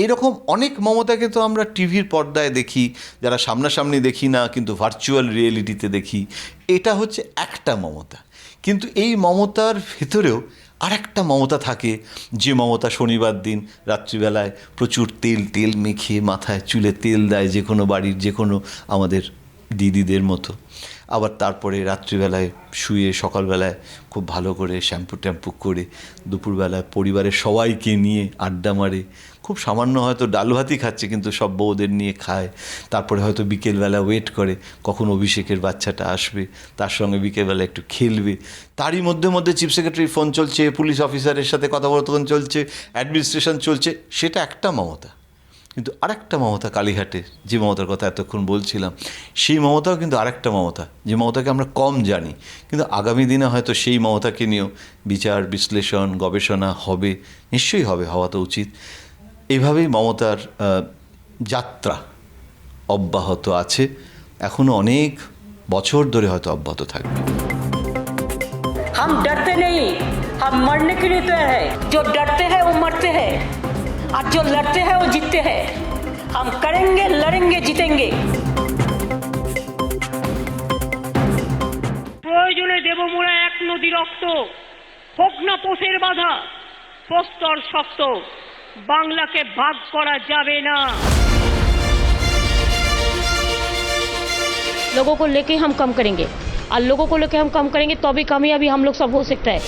এরকম অনেক মমতাকে তো আমরা টিভির পর্দায় দেখি, যারা সামনাসামনি দেখি না কিন্তু ভার্চুয়াল রিয়েলিটিতে দেখি। এটা হচ্ছে একটা মমতা, কিন্তু এই মমতার ভেতরেও আরেকটা মমতা থাকে, যে মমতা শনিবার দিন রাত্রিবেলায় প্রচুর তেল মেখে মাথায় চুলে তেল দেয়, যে কোনো বাড়ির যে কোনো আমাদের দিদিদের মতো। আবার তারপরে রাত্রিবেলায় শুয়ে সকালবেলায় খুব ভালো করে শ্যাম্পু করে দুপুরবেলায় পরিবারের সবাইকে নিয়ে আড্ডা মারে, খুব সামান্য হয়তো ডাল ভাতই খাচ্ছে কিন্তু সব বউদের নিয়ে খায়। তারপরে হয়তো বিকেলবেলা ওয়েট করে কখন অভিষেকের বাচ্চাটা আসবে, তার সঙ্গে বিকেলবেলা একটু খেলবে। তারই মধ্যে মধ্যে চিফ সেক্রেটারির ফোন চলছে, পুলিশ অফিসারের সাথে কথোপকথন চলছে, অ্যাডমিনিস্ট্রেশন চলছে। সেটা একটা মমতা। কিন্তু আরেকটা মমতা কালীঘাটে, যে মমতার কথা এতক্ষণ বলছিলাম, সেই মমতাও কিন্তু আরেকটা মমতা, যে মমতাকে আমরা কম জানি, কিন্তু আগামী দিনে হয়তো সেই মমতাকে নিয়েও বিচার বিশ্লেষণ গবেষণা হবে, নিশ্চয়ই হবে, হওয়া তো উচিত। এইভাবেই মমতার যাত্রা অব্যাহত আছে, এখনও অনেক বছর ধরে হয়তো অব্যাহত থাকবে। हम डरते नहीं, हम मरने के लिए तैयार है। जो डरते हैं वो मरते हैं, और जो लड़ते हैं वो जीतते हैं। हम करेंगे, लड़ेंगे, जीतेंगे। প্রয়োজনে দেব মোরা এক নদী রক্ত, হোক না পোষের বাধা, প্রস্তর শক্ত, বাংলাকে ভাগ করা যাবে না। लोगों को लेके हम कम करेंगे और लोगों को लेके हम कम करेंगे तो भी कामयाबी हम लोग सब हो सकता है।